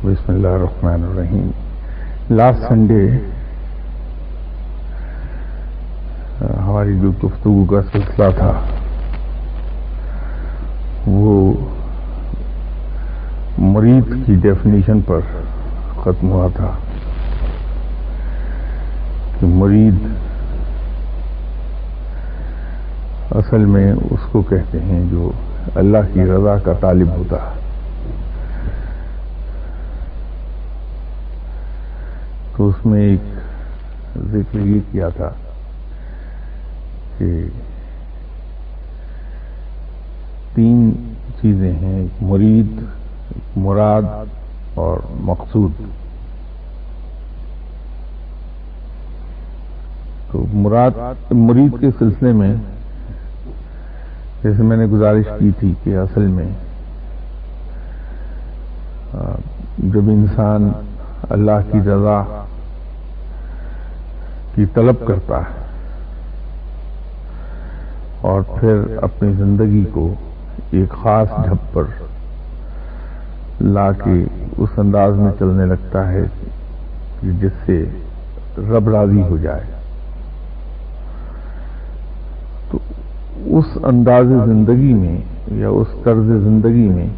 بسم اللہ الرحمن الرحیم. لاسٹ سنڈے ہماری جو گفتگو کا سلسلہ تھا وہ مرید کی ڈیفینیشن پر ختم ہوا تھا کہ مرید اصل میں اس کو کہتے ہیں جو اللہ کی رضا کا طالب ہوتا ہے. تو اس میں ایک ذکر یہ کیا تھا کہ تین چیزیں ہیں: مرید، مراد اور مقصود. تو مرید کے سلسلے میں جیسے میں نے گزارش کی تھی کہ اصل میں جب انسان اللہ کی رضا کی طلب کرتا ہے اور پھر اپنی زندگی کو ایک خاص ڈھب پر لا کے اس انداز میں چلنے لگتا ہے جس سے رب راضی ہو جائے، تو اس انداز زندگی میں یا اس طرز زندگی میں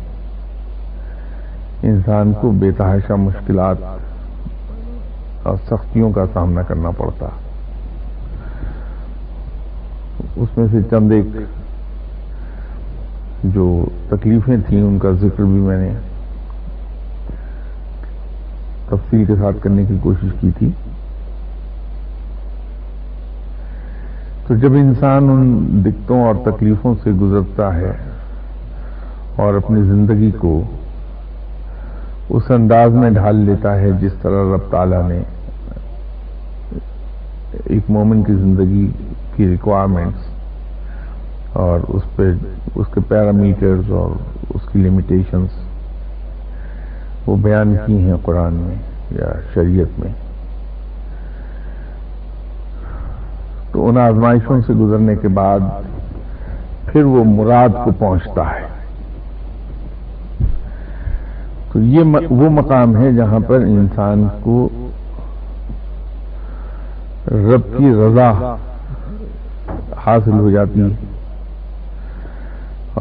انسان کو بے تحاشا مشکلات اور سختیوں کا سامنا کرنا پڑتا. اس میں سے چند ایک جو تکلیفیں تھیں ان کا ذکر بھی میں نے تفصیل کے ساتھ کرنے کی کوشش کی تھی. تو جب انسان ان دقتوں اور تکلیفوں سے گزرتا ہے اور اپنی زندگی کو اس انداز میں ڈھال لیتا ہے جس طرح رب تعالیٰ نے ایک مومن کی زندگی کی ریکوائرمنٹس اور اس کے پیرامیٹرز اور اس کی لیمیٹیشنز وہ بیان کی ہیں قرآن میں یا شریعت میں، تو ان آزمائشوں سے گزرنے کے بعد پھر وہ مراد کو پہنچتا ہے. تو یہ وہ مقام ہے جہاں پر انسان کو رب کی رضا حاصل ہو جاتی ہے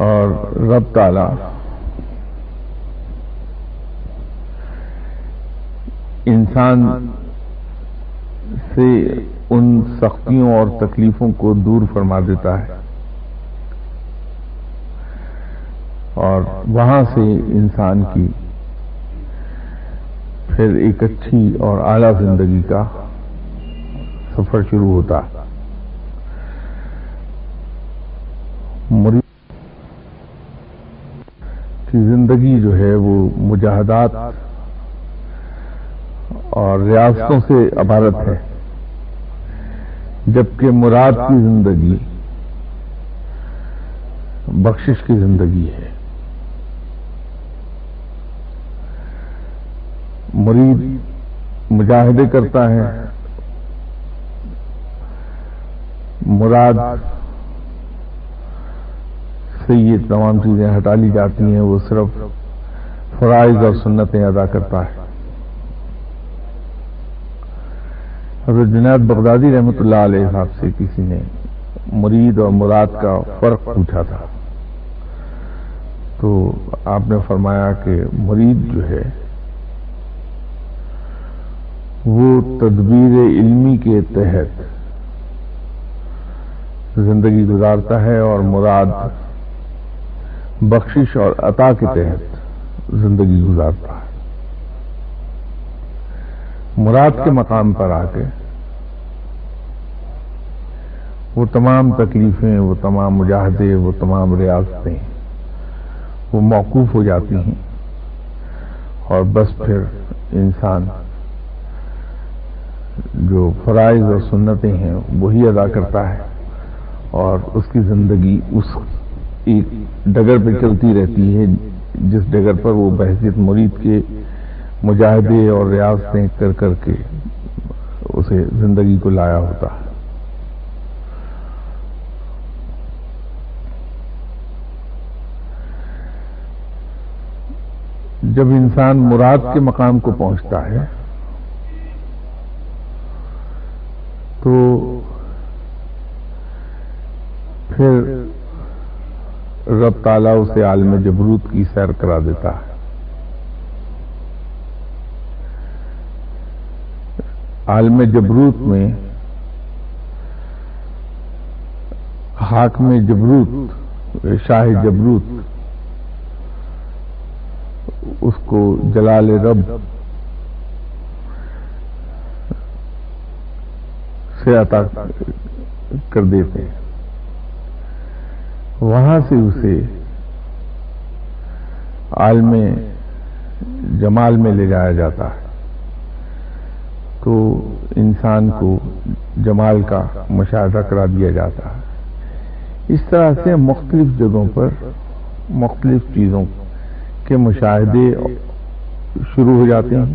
اور رب تعالی انسان سے ان سختیوں اور تکلیفوں کو دور فرما دیتا ہے اور وہاں سے انسان کی پھر ایک اچھی اور اعلیٰ زندگی کا سفر شروع ہوتا ہے. مرید کی زندگی جو ہے وہ مجاہدات اور ریاستوں سے عبارت ہے، جبکہ مراد کی زندگی بخشش کی زندگی ہے. مرید مجاہدے کرتا ہے، مراد سے یہ تمام چیزیں ہٹا لی جاتی ہیں، وہ صرف فرائض اور سنتیں ادا کرتا ہے. حضرت جنید بغدادی رحمۃ اللہ علیہ صاحب سے کسی نے مرید اور مراد کا فرق پوچھا تھا، تو آپ نے فرمایا کہ مرید جو ہے وہ تدبیر علمی کے تحت زندگی گزارتا ہے اور مراد بخشش اور عطا کے تحت زندگی گزارتا ہے. مراد کے مقام پر آ کے وہ تمام تکلیفیں، وہ تمام مجاہدے، وہ تمام ریاستیں وہ موقوف ہو جاتی ہیں اور بس پھر انسان جو فرائض اور سنتیں ہیں وہی ادا کرتا ہے اور اس کی زندگی اس ایک ڈگر پہ چلتی رہتی ہے جس ڈگر پر وہ بحیثیت مرید کے مجاہدے اور ریاستیں کر کر کے اسے زندگی کو لایا ہوتا ہے. جب انسان مراد کے مقام کو پہنچتا ہے تو پھر رب تعالیٰ اسے عالم جبروت کی سیر کرا دیتا ہے. عالم جبروت میں حاکم جبروت، شاہ جبروت، اس کو جلال رب سے عطا کر دیتے ہیں. وہاں سے اسے عالم جمال میں لے جایا جاتا ہے تو انسان کو جمال کا مشاہدہ کرا دیا جاتا ہے. اس طرح سے مختلف جگہوں پر مختلف چیزوں کے مشاہدے شروع ہو جاتے ہیں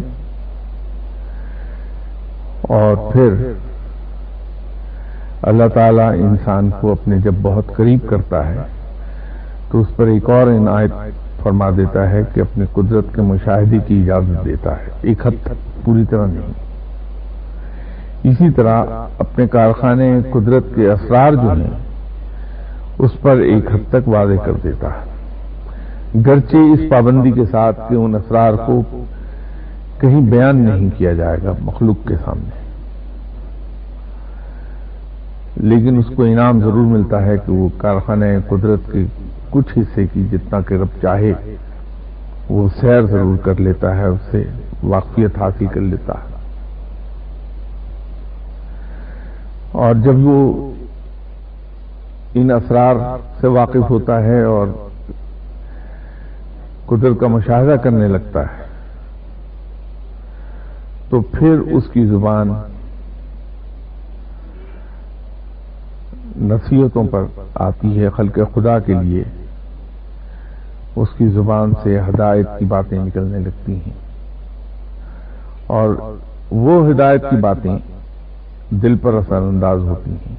اور پھر اللہ تعالیٰ انسان کو اپنے جب بہت قریب کرتا ہے تو اس پر ایک اور عنایت فرما دیتا ہے کہ اپنی قدرت کے مشاہدے کی اجازت دیتا ہے، ایک حد تک، پوری طرح نہیں. اسی طرح اپنے کارخانے قدرت کے اسرار جو ہیں اس پر ایک حد تک واضح کر دیتا ہے، گرچہ اس پابندی کے ساتھ کہ ان اسرار کو کہیں بیان نہیں کیا جائے گا مخلوق کے سامنے، لیکن اس کو انعام ضرور ملتا ہے کہ وہ کارخانہ قدرت کے کچھ حصے کی جتنا کہ رب چاہے وہ سیر ضرور کر لیتا ہے، اس سے واقفیت حاصل کر لیتا ہے. اور جب وہ ان اسرار سے واقف ہوتا ہے اور قدرت کا مشاہدہ کرنے لگتا ہے تو پھر اس کی زبان نصیحتوں پر آتی ہے. خلق خدا کے لیے اس کی زبان سے ہدایت کی باتیں نکلنے لگتی ہیں اور وہ ہدایت کی باتیں دل پر اثر انداز ہوتی ہیں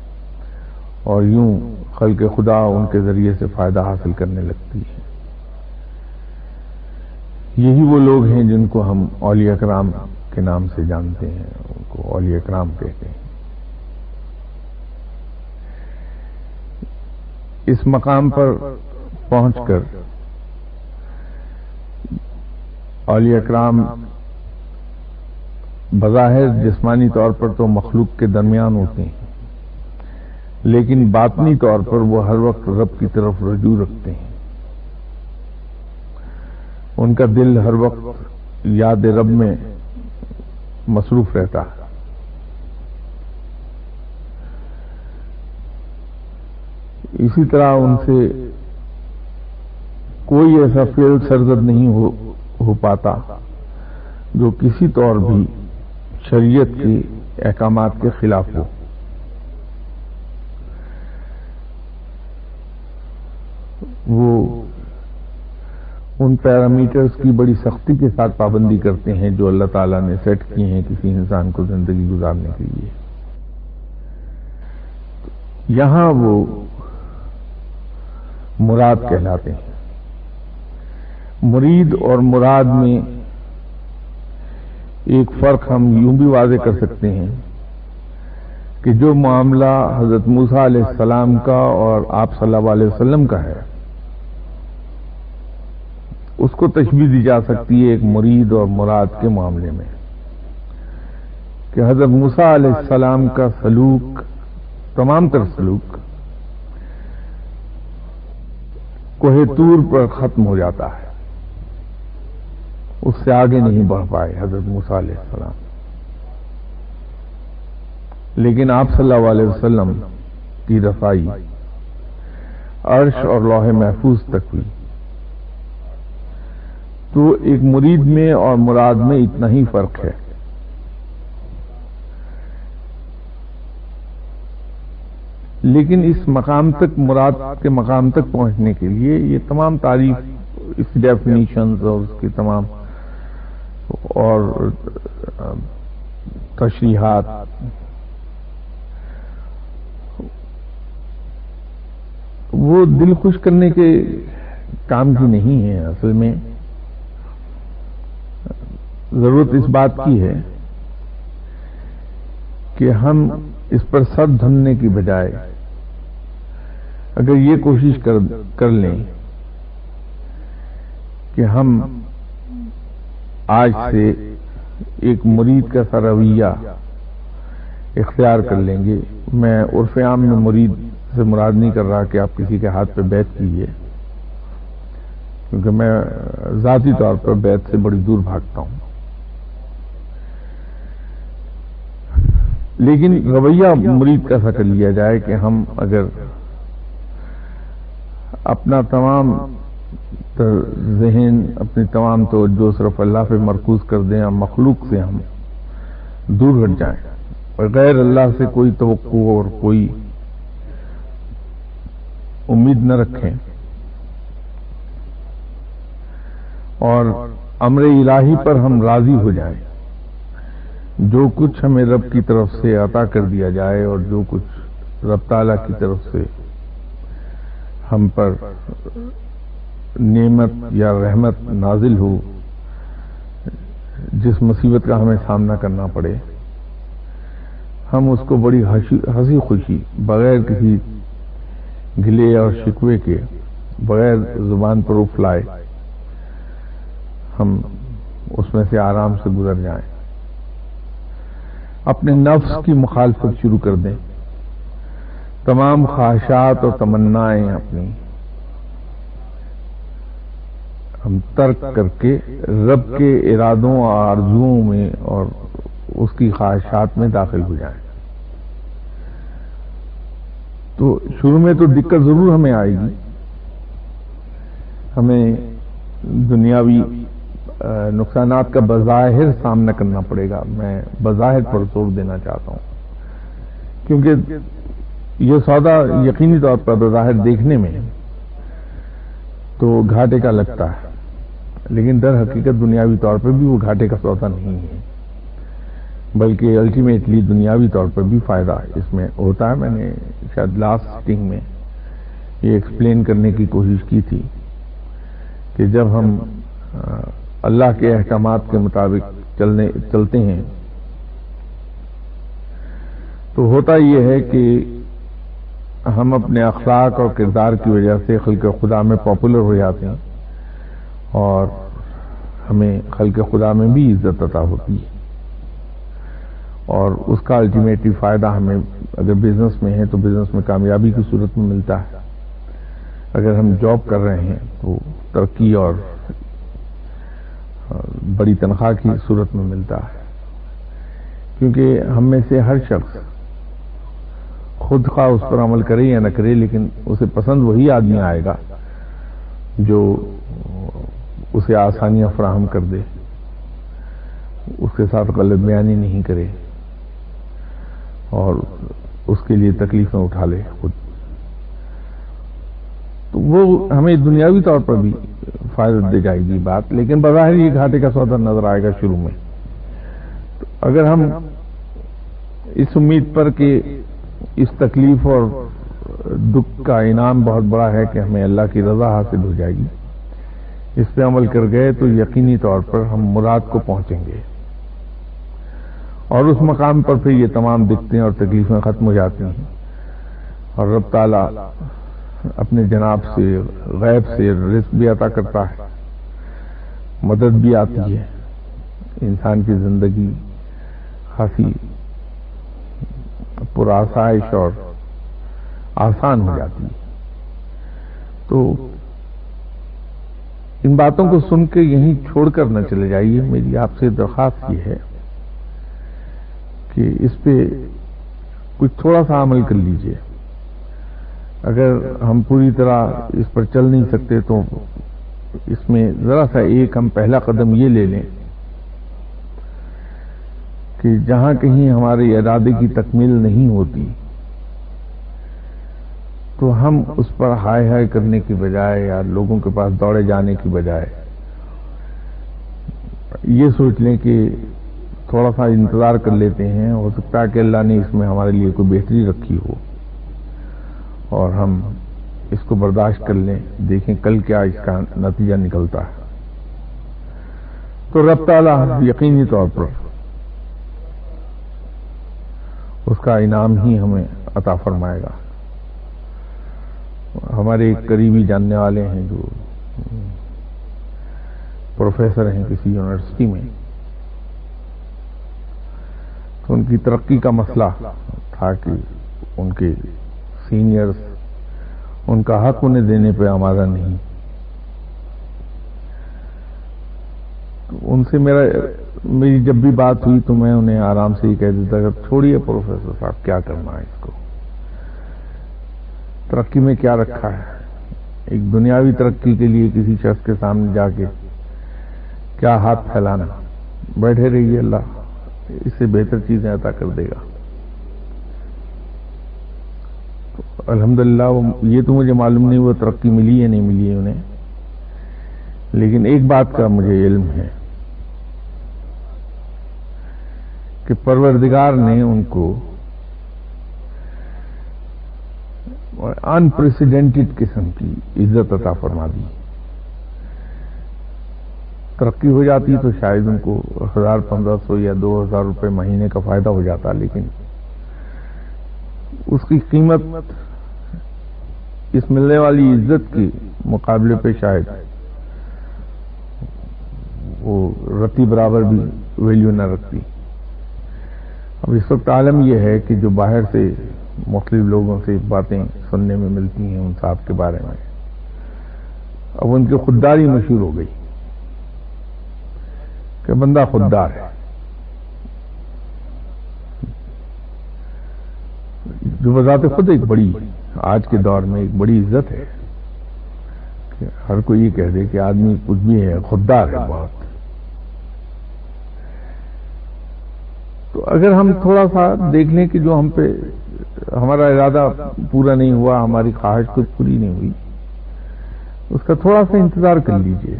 اور یوں خلق خدا ان کے ذریعے سے فائدہ حاصل کرنے لگتی ہے. یہی وہ لوگ ہیں جن کو ہم اولیاء کرام کے نام سے جانتے ہیں، ان کو اولیاء کرام کہتے ہیں. اس مقام پر پہنچ کر اولیاء کرام بظاہر جسمانی طور پر تو مخلوق کے درمیان ہوتے ہیں، لیکن باطنی طور پر وہ ہر وقت رب کی طرف رجوع رکھتے ہیں. ان کا دل ہر وقت یاد رب میں مصروف رہتا ہے. اسی طرح ان سے کوئی ایسا فعل سرزد نہیں ہو پاتا جو کسی طور بھی شریعت کے احکامات کے خلاف ہو. وہ ان پیرامیٹرز کی بڑی سختی کے ساتھ پابندی کرتے ہیں جو اللہ تعالیٰ نے سیٹ کیے ہیں کسی انسان کو زندگی گزارنے کے لیے. یہاں وہ مراد کہلاتے ہیں. مرید اور مراد میں ایک فرق ہم یوں بھی واضح کر سکتے ہیں کہ جو معاملہ حضرت موسیٰ علیہ السلام کا اور آپ صلی اللہ علیہ وسلم کا ہے اس کو تشبیہ دی جا سکتی ہے ایک مرید اور مراد کے معاملے میں کہ حضرت موسیٰ علیہ السلام کا سلوک، تمام تر سلوک کوہ طور پر ختم ہو جاتا ہے، اس سے آگے نہیں بڑھ پائے حضرت موسیٰ علیہ السلام. لیکن آپ صلی اللہ علیہ وسلم کی رسائی عرش اور لوح محفوظ تک ہوئی. تو ایک مرید میں اور مراد میں اتنا ہی فرق ہے. لیکن اس مقام تک، مراد کے مقام تک پہنچنے کے لیے یہ تمام تعریف، اس ڈیفینیشنز اور اس کی تمام اور تشریحات وہ دل خوش کرنے کے کام کی نہیں ہے. اصل میں ضرورت اس بات کی ہے کہ ہم اس پر سر دھننے کی بجائے اگر یہ کوشش کر لیں کہ ہم آج سے ایک مرید کا سا رویہ اختیار کر لیں گے. میں عرف عام میں مرید سے مراد نہیں کر رہا کہ آپ کسی کے ہاتھ پہ بیعت کیجیے، کیونکہ میں ذاتی طور پر بیعت سے بڑی دور بھاگتا ہوں. لیکن رویہ مرید کا سا کر لیا جائے کہ ہم اگر اپنا تمام ذہن، اپنی تمام توجہ صرف اللہ پہ مرکوز کر دیں اور مخلوق سے ہم دور ہٹ جائیں اور غیر اللہ سے کوئی توقع اور کوئی امید نہ رکھیں اور امر الہی پر ہم راضی ہو جائیں. جو کچھ ہمیں رب کی طرف سے عطا کر دیا جائے اور جو کچھ رب تعالیٰ کی طرف سے ہم پر نعمت یا رحمت نازل ہو، جس مصیبت کا ہمیں سامنا کرنا پڑے، ہم اس کو بڑی ہنسی خوشی، بغیر کسی گلے اور شکوے کے، بغیر زبان پر اف لائے، ہم اس میں سے آرام سے گزر جائیں. اپنے نفس کی مخالفت شروع کر دیں. تمام خواہشات اور تمنائیں اپنی ہم ترک کر کے رب کے ارادوں اور آرزوؤں میں اور اس کی خواہشات میں داخل ہو جائیں. تو شروع میں تو دقت ضرور ہمیں آئے گی، ہمیں دنیاوی نقصانات کا بظاہر سامنا کرنا پڑے گا. میں بظاہر پر زور دینا چاہتا ہوں، کیونکہ یہ سودا یقینی طور پر بظاہر دیکھنے میں تو گھاٹے کا لگتا ہے، لیکن در حقیقت دنیاوی طور پر بھی وہ گھاٹے کا سودا نہیں ہے، بلکہ الٹیمیٹلی دنیاوی طور پر بھی فائدہ اس میں ہوتا ہے. میں نے شاید لاسٹ سیٹنگ میں یہ ایکسپلین کرنے کی کوشش کی تھی کہ جب ہم اللہ کے احکامات کے مطابق چلتے ہیں تو ہوتا یہ ہے کہ ہم اپنے اخلاق اور کردار کی وجہ سے خلق خدا میں پاپولر ہو جاتے ہیں اور ہمیں خلق خدا میں بھی عزت عطا ہوتی ہے، اور اس کا الٹیمیٹلی فائدہ ہمیں اگر بزنس میں ہے تو بزنس میں کامیابی کی صورت میں ملتا ہے، اگر ہم جاب کر رہے ہیں تو ترقی اور بڑی تنخواہ کی صورت میں ملتا ہے. کیونکہ ہم میں سے ہر شخص خود خواہ اس پر عمل کرے یا نہ کرے، لیکن اسے پسند وہی آدمی آئے گا جو اسے آسانیاں فراہم کر دے، اس کے ساتھ غلط بیانی نہیں کرے اور اس کے لیے تکلیفیں اٹھا لے خود. تو وہ ہمیں دنیاوی طور پر بھی فائدہ دے جائے گی بات، لیکن بظاہر یہ گھاٹے کا سودا نظر آئے گا شروع میں. تو اگر ہم اس امید پر کہ اس تکلیف اور دکھ کا انعام بہت بڑا ہے کہ ہمیں اللہ کی رضا حاصل ہو جائے گی، اس پہ عمل کر گئے تو یقینی طور پر ہم مراد کو پہنچیں گے، اور اس مقام پر پھر یہ تمام دقتیں اور تکلیفیں ختم ہو جاتی ہیں اور رب تعالیٰ اپنے جناب سے غیب سے رزق بھی عطا کرتا ہے، مدد بھی آتی ہے، انسان کی زندگی خاصی پرآسائش اور آسان ہو جاتی ہے. تو ان باتوں کو سن کے یہیں چھوڑ کر نہ چلے جائیے. میری آپ سے درخواست یہ ہے کہ اس پہ کچھ تھوڑا سا عمل کر لیجئے. اگر ہم پوری طرح اس پر چل نہیں سکتے تو اس میں ذرا سا ایک ہم پہلا قدم یہ لے لیں کہ جہاں کہیں ہمارے ارادے کی تکمیل نہیں ہوتی تو ہم اس پر ہائے ہائے کرنے کی بجائے یا لوگوں کے پاس دوڑے جانے کی بجائے یہ سوچ لیں کہ تھوڑا سا انتظار کر لیتے ہیں، ہو سکتا ہے کہ اللہ نے اس میں ہمارے لیے کوئی بہتری رکھی ہو اور ہم اس کو برداشت کر لیں، دیکھیں کل کیا اس کا نتیجہ نکلتا ہے. تو رب تعالیٰ یقینی طور پر اس کا انعام ہی ہمیں عطا فرمائے گا. ہمارے ایک قریبی جاننے والے ہیں جو پروفیسر ہیں کسی یونیورسٹی میں، تو ان کی ترقی کا مسئلہ تھا کہ ان کے سینئرز ان کا حق انہیں دینے پہ آمادہ نہیں. ان سے میری جب بھی بات ہوئی تو میں انہیں آرام سے ہی کہہ دیتا کہ چھوڑیے پروفیسر صاحب، کیا کرنا ہے اس کو، ترقی میں کیا رکھا ہے. ایک دنیاوی ترقی کے لیے کسی شخص کے سامنے جا کے کیا ہاتھ پھیلانا، بیٹھے رہیے، اللہ اس سے بہتر چیزیں عطا کر دے گا. الحمدللہ یہ تو مجھے معلوم نہیں وہ ترقی ملی یا نہیں ملی ہے انہیں، لیکن ایک بات کا مجھے علم ہے کہ پروردگار نے ان کو انپریسیڈنٹڈ قسم کی عزت عطا فرما دی. ترقی ہو جاتی تو شاید ان کو 1500 یا 2000 روپے مہینے کا فائدہ ہو جاتا، لیکن اس کی قیمت اس ملنے والی عزت کے مقابلے پہ شاید وہ رتی برابر بھی ویلیو نہ رکھتی. اب اس وقت عالم یہ ہے کہ جو باہر سے مختلف لوگوں سے باتیں سننے میں ملتی ہیں ان صاحب کے بارے میں، اب ان کی خودداری مشہور ہو گئی کہ بندہ خوددار ہے، جو بذات خود ایک بڑی آج کے دور میں ایک بڑی عزت ہے کہ ہر کوئی یہ کہہ دے کہ آدمی کچھ بھی ہے، خوددار ہے بہت. تو اگر ہم تھوڑا سا دیکھ لیں کہ جو ہم پہ ہمارا ارادہ پورا نہیں ہوا، ہماری خواہش کچھ پوری نہیں ہوئی، اس کا تھوڑا سا انتظار کر لیجئے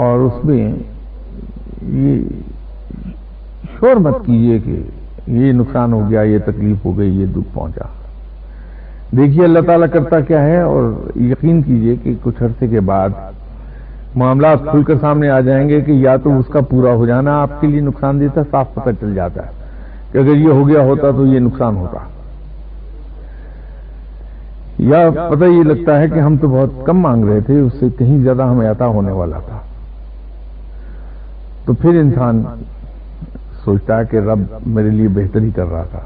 اور اس میں یہ شور مت کیجئے کہ یہ نقصان ہو گیا، یہ تکلیف ہو گئی، یہ دکھ پہنچا. دیکھیے اللہ تعالیٰ کرتا کیا ہے، اور یقین کیجئے کہ کچھ عرصے کے بعد معاملات کھل کر سامنے آ جائیں گے کہ یا تو اس کا پورا ہو جانا آپ کے لیے نقصان دیتا، صاف پتہ چل جاتا ہے کہ اگر یہ ہو گیا ہوتا تو یہ نقصان ہوتا، یا پتہ یہ لگتا ہے کہ ہم تو بہت کم مانگ رہے تھے، اس سے کہیں زیادہ ہمیں عطا ہونے والا تھا. تو پھر انسان سوچتا ہے کہ رب میرے لیے بہتری کر رہا تھا.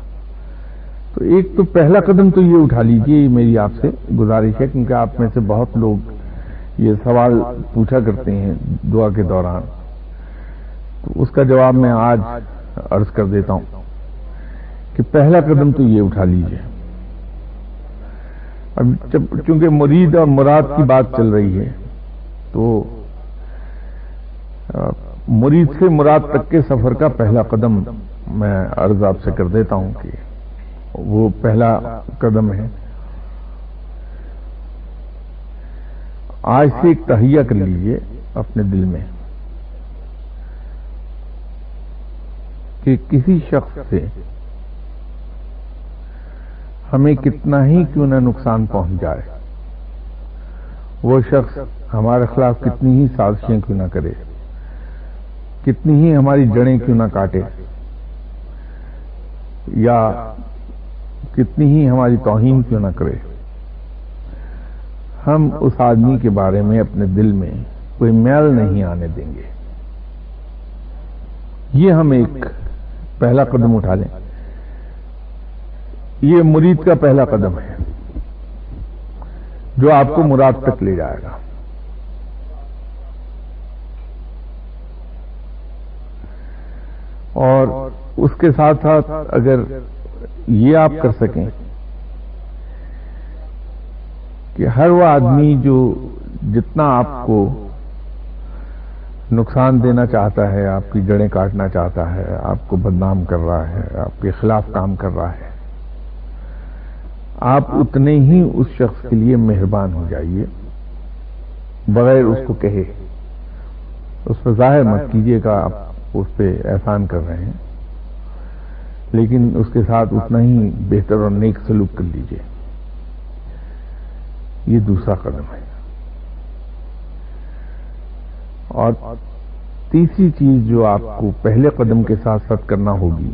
تو ایک تو پہلا قدم تو یہ اٹھا لیجئے، میری آپ سے گزارش ہے، کیونکہ آپ میں سے بہت لوگ یہ سوال پوچھا کرتے ہیں دعا کے دوران، تو اس کا جواب میں آج عرض کر دیتا ہوں کہ پہلا قدم تو یہ اٹھا لیجئے. اب چونکہ مرید اور مراد کی بات چل رہی ہے تو مرید سے مراد تک کے سفر کا پہلا قدم میں عرض آپ سے کر دیتا ہوں کہ وہ پہلا قدم ہے. آج سے ایک تہیہ کر لیجئے اپنے دل میں کہ کسی شخص سے ہمیں کتنا ہی کیوں نہ نقصان پہنچ جائے، وہ شخص ہمارے خلاف کتنی ہی سازشیں کیوں نہ کرے، کتنی ہی ہماری جڑیں کیوں نہ کاٹے، یا کتنی ہی ہماری توہین کیوں نہ کرے، ہم اس آدمی کے بارے میں اپنے دل میں کوئی میل نہیں آنے دیں گے. یہ ہم ایک پہلا قدم اٹھا لیں. یہ مرید کا پہلا قدم ہے جو آپ کو مراد تک لے جائے گا. اور اس کے ساتھ ساتھ اگر یہ آپ کر سکیں کہ ہر وہ آدمی جو جتنا آپ کو نقصان دینا چاہتا ہے، آپ کی جڑیں کاٹنا چاہتا ہے، آپ کو بدنام کر رہا ہے، آپ کے خلاف کام کر رہا ہے، آپ اتنے ہی اس شخص کے لیے مہربان ہو جائیے بغیر اس کو کہے. اس پہ ظاہر مت کیجیے کہ آپ اس پہ احسان کر رہے ہیں، لیکن اس کے ساتھ اتنا ہی بہتر اور نیک سلوک کر لیجیے. یہ دوسرا قدم ہے. اور تیسری چیز جو آپ کو پہلے قدم کے ساتھ ساتھ کرنا ہوگی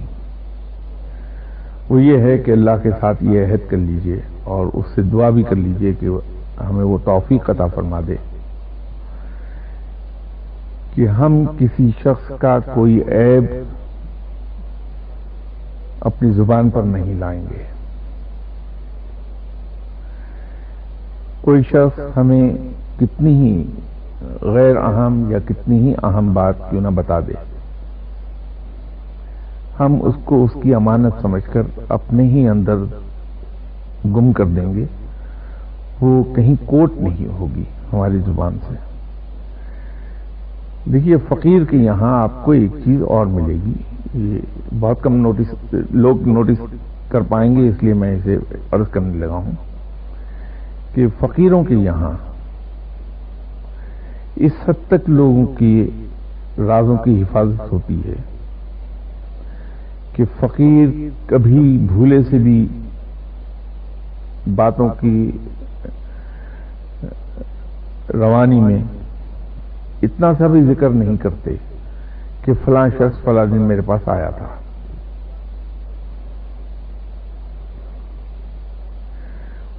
وہ یہ ہے کہ اللہ کے ساتھ یہ عہد کر لیجئے اور اس سے دعا بھی کر لیجئے کہ ہمیں وہ توفیق عطا فرما دے کہ ہم کسی شخص کا کوئی عیب اپنی زبان پر نہیں لائیں گے. کوئی شخص ہمیں کتنی ہی غیر اہم یا کتنی ہی اہم بات کیوں نہ بتا دے، ہم اس کو اس کی امانت سمجھ کر اپنے ہی اندر گم کر دیں گے، وہ کہیں کوٹ نہیں ہوگی ہماری زبان سے. دیکھیے فقیر کے یہاں آپ کو ایک چیز اور ملے گی، یہ بہت کم لوگ نوٹس کر پائیں گے، اس لیے میں اسے عرض کرنے لگا ہوں کہ فقیروں کے یہاں اس حد تک لوگوں کی رازوں کی حفاظت ہوتی ہے کہ فقیر کبھی بھولے سے بھی باتوں کی روانی میں اتنا سا بھی ذکر نہیں کرتے کہ فلاں شخص فلاں دن میرے پاس آیا تھا.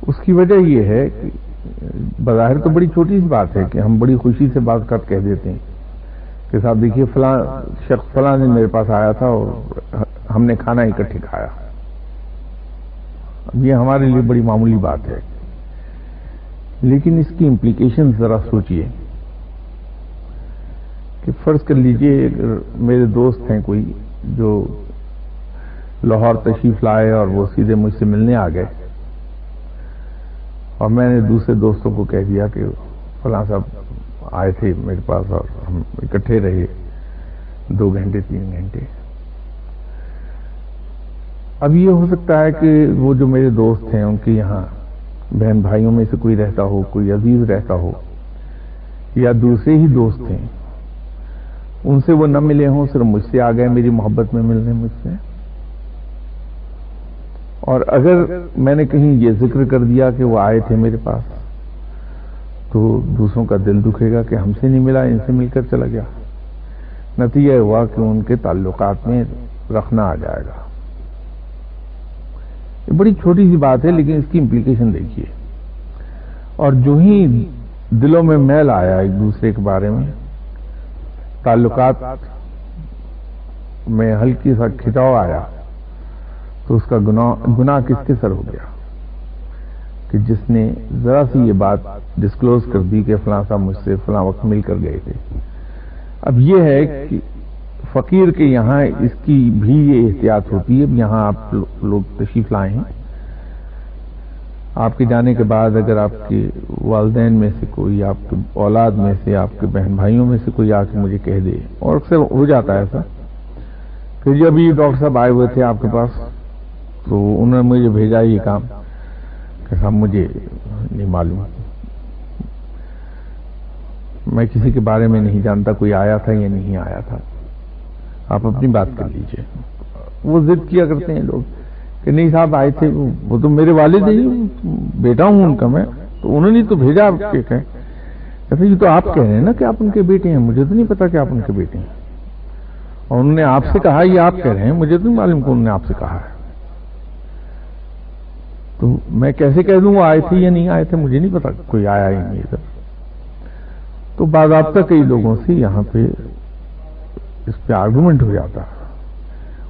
اس کی وجہ یہ ہے کہ بظاہر تو بڑی چھوٹی سی بات ہے کہ ہم بڑی خوشی سے بات کر کہہ دیتے ہیں کہ صاحب دیکھیے فلاں شخص فلاں دن میرے پاس آیا تھا اور ہم نے کھانا اکٹھے کھایا. اب یہ ہمارے لیے بڑی معمولی بات ہے، لیکن اس کی امپلیکیشن ذرا سوچئے کہ فرض کر لیجئے میرے دوست ہیں کوئی جو لاہور تشریف لائے اور وہ سیدھے مجھ سے ملنے آ گئے اور میں نے دوسرے دوستوں کو کہہ دیا کہ فلاں صاحب آئے تھے میرے پاس اور ہم اکٹھے رہے 2 گھنٹے 3 گھنٹے. اب یہ ہو سکتا ہے کہ وہ جو میرے دوست ہیں ان کے یہاں بہن بھائیوں میں سے کوئی رہتا ہو، کوئی عزیز رہتا ہو یا دوسرے ہی دوست ہیں، ان سے وہ نہ ملے ہوں، صرف مجھ سے آ گئے میری محبت میں ملنے مجھ سے. اور اگر میں نے کہیں یہ ذکر کر دیا کہ وہ آئے تھے میرے پاس تو دوسروں کا دل دکھے گا کہ ہم سے نہیں ملا، ان سے مل کر چلا گیا. نتیجہ ہوا کہ ان کے تعلقات میں رخنا آ جائے گا. یہ بڑی چھوٹی سی بات ہے لیکن اس کی امپلیکیشن دیکھیے. اور جو ہی دلوں میں میل آیا ایک دوسرے کے بارے میں، تعلقات میں ہلکی سا کھٹاؤ آیا، تو اس کا گناہ کس کے سر ہو گیا کہ جس نے ذرا سی یہ بات ڈسکلوز کر دی کہ فلاں صاحب مجھ سے فلاں وقت مل کر گئے تھے. اب یہ ہے کہ فقیر کے یہاں اس کی بھی یہ احتیاط ہوتی ہے. اب یہاں آپ لوگ تشریف لائے ہیں، آپ کے جانے کے بعد اگر آپ کے والدین میں سے کوئی، آپ کے اولاد میں سے، آپ کے بہن بھائیوں میں سے کوئی آ کے مجھے کہہ دے، اور اکثر ہو جاتا ہے ایسا کہ جب یہ ڈاکٹر صاحب آئے ہوئے تھے آپ کے پاس تو انہوں نے مجھے بھیجا یہ کام کہ صاحب مجھے نہیں معلوم، میں کسی کے بارے میں نہیں جانتا کوئی آیا تھا یا نہیں آیا تھا، آپ اپنی بات کر لیجئے. وہ ضد کیا کرتے ہیں لوگ کہ نہیں صاحب آئے تھے، وہ تو میرے والد ہیں، بیٹا ہوں ان کا میں، تو انہوں نے تو بھیجا آپ کے کہیں. کہتے یہ تو آپ کہہ رہے ہیں نا کہ آپ ان کے بیٹے ہیں، مجھے تو نہیں پتا کہ آپ ان کے بیٹے ہیں، اور انہوں نے آپ سے کہا یہ آپ کہہ رہے ہیں، مجھے تو نہیں معلوم کہ انہوں نے آپ سے کہا ہے. تو میں کیسے کہہ دوں وہ آئے تھے یا نہیں آئے تھے، مجھے نہیں پتا، کوئی آیا ہی نہیں ادھر. تو باضابطہ کئی لوگوں سے یہاں پہ اس پہ آرگومنٹ ہو جاتا ہے،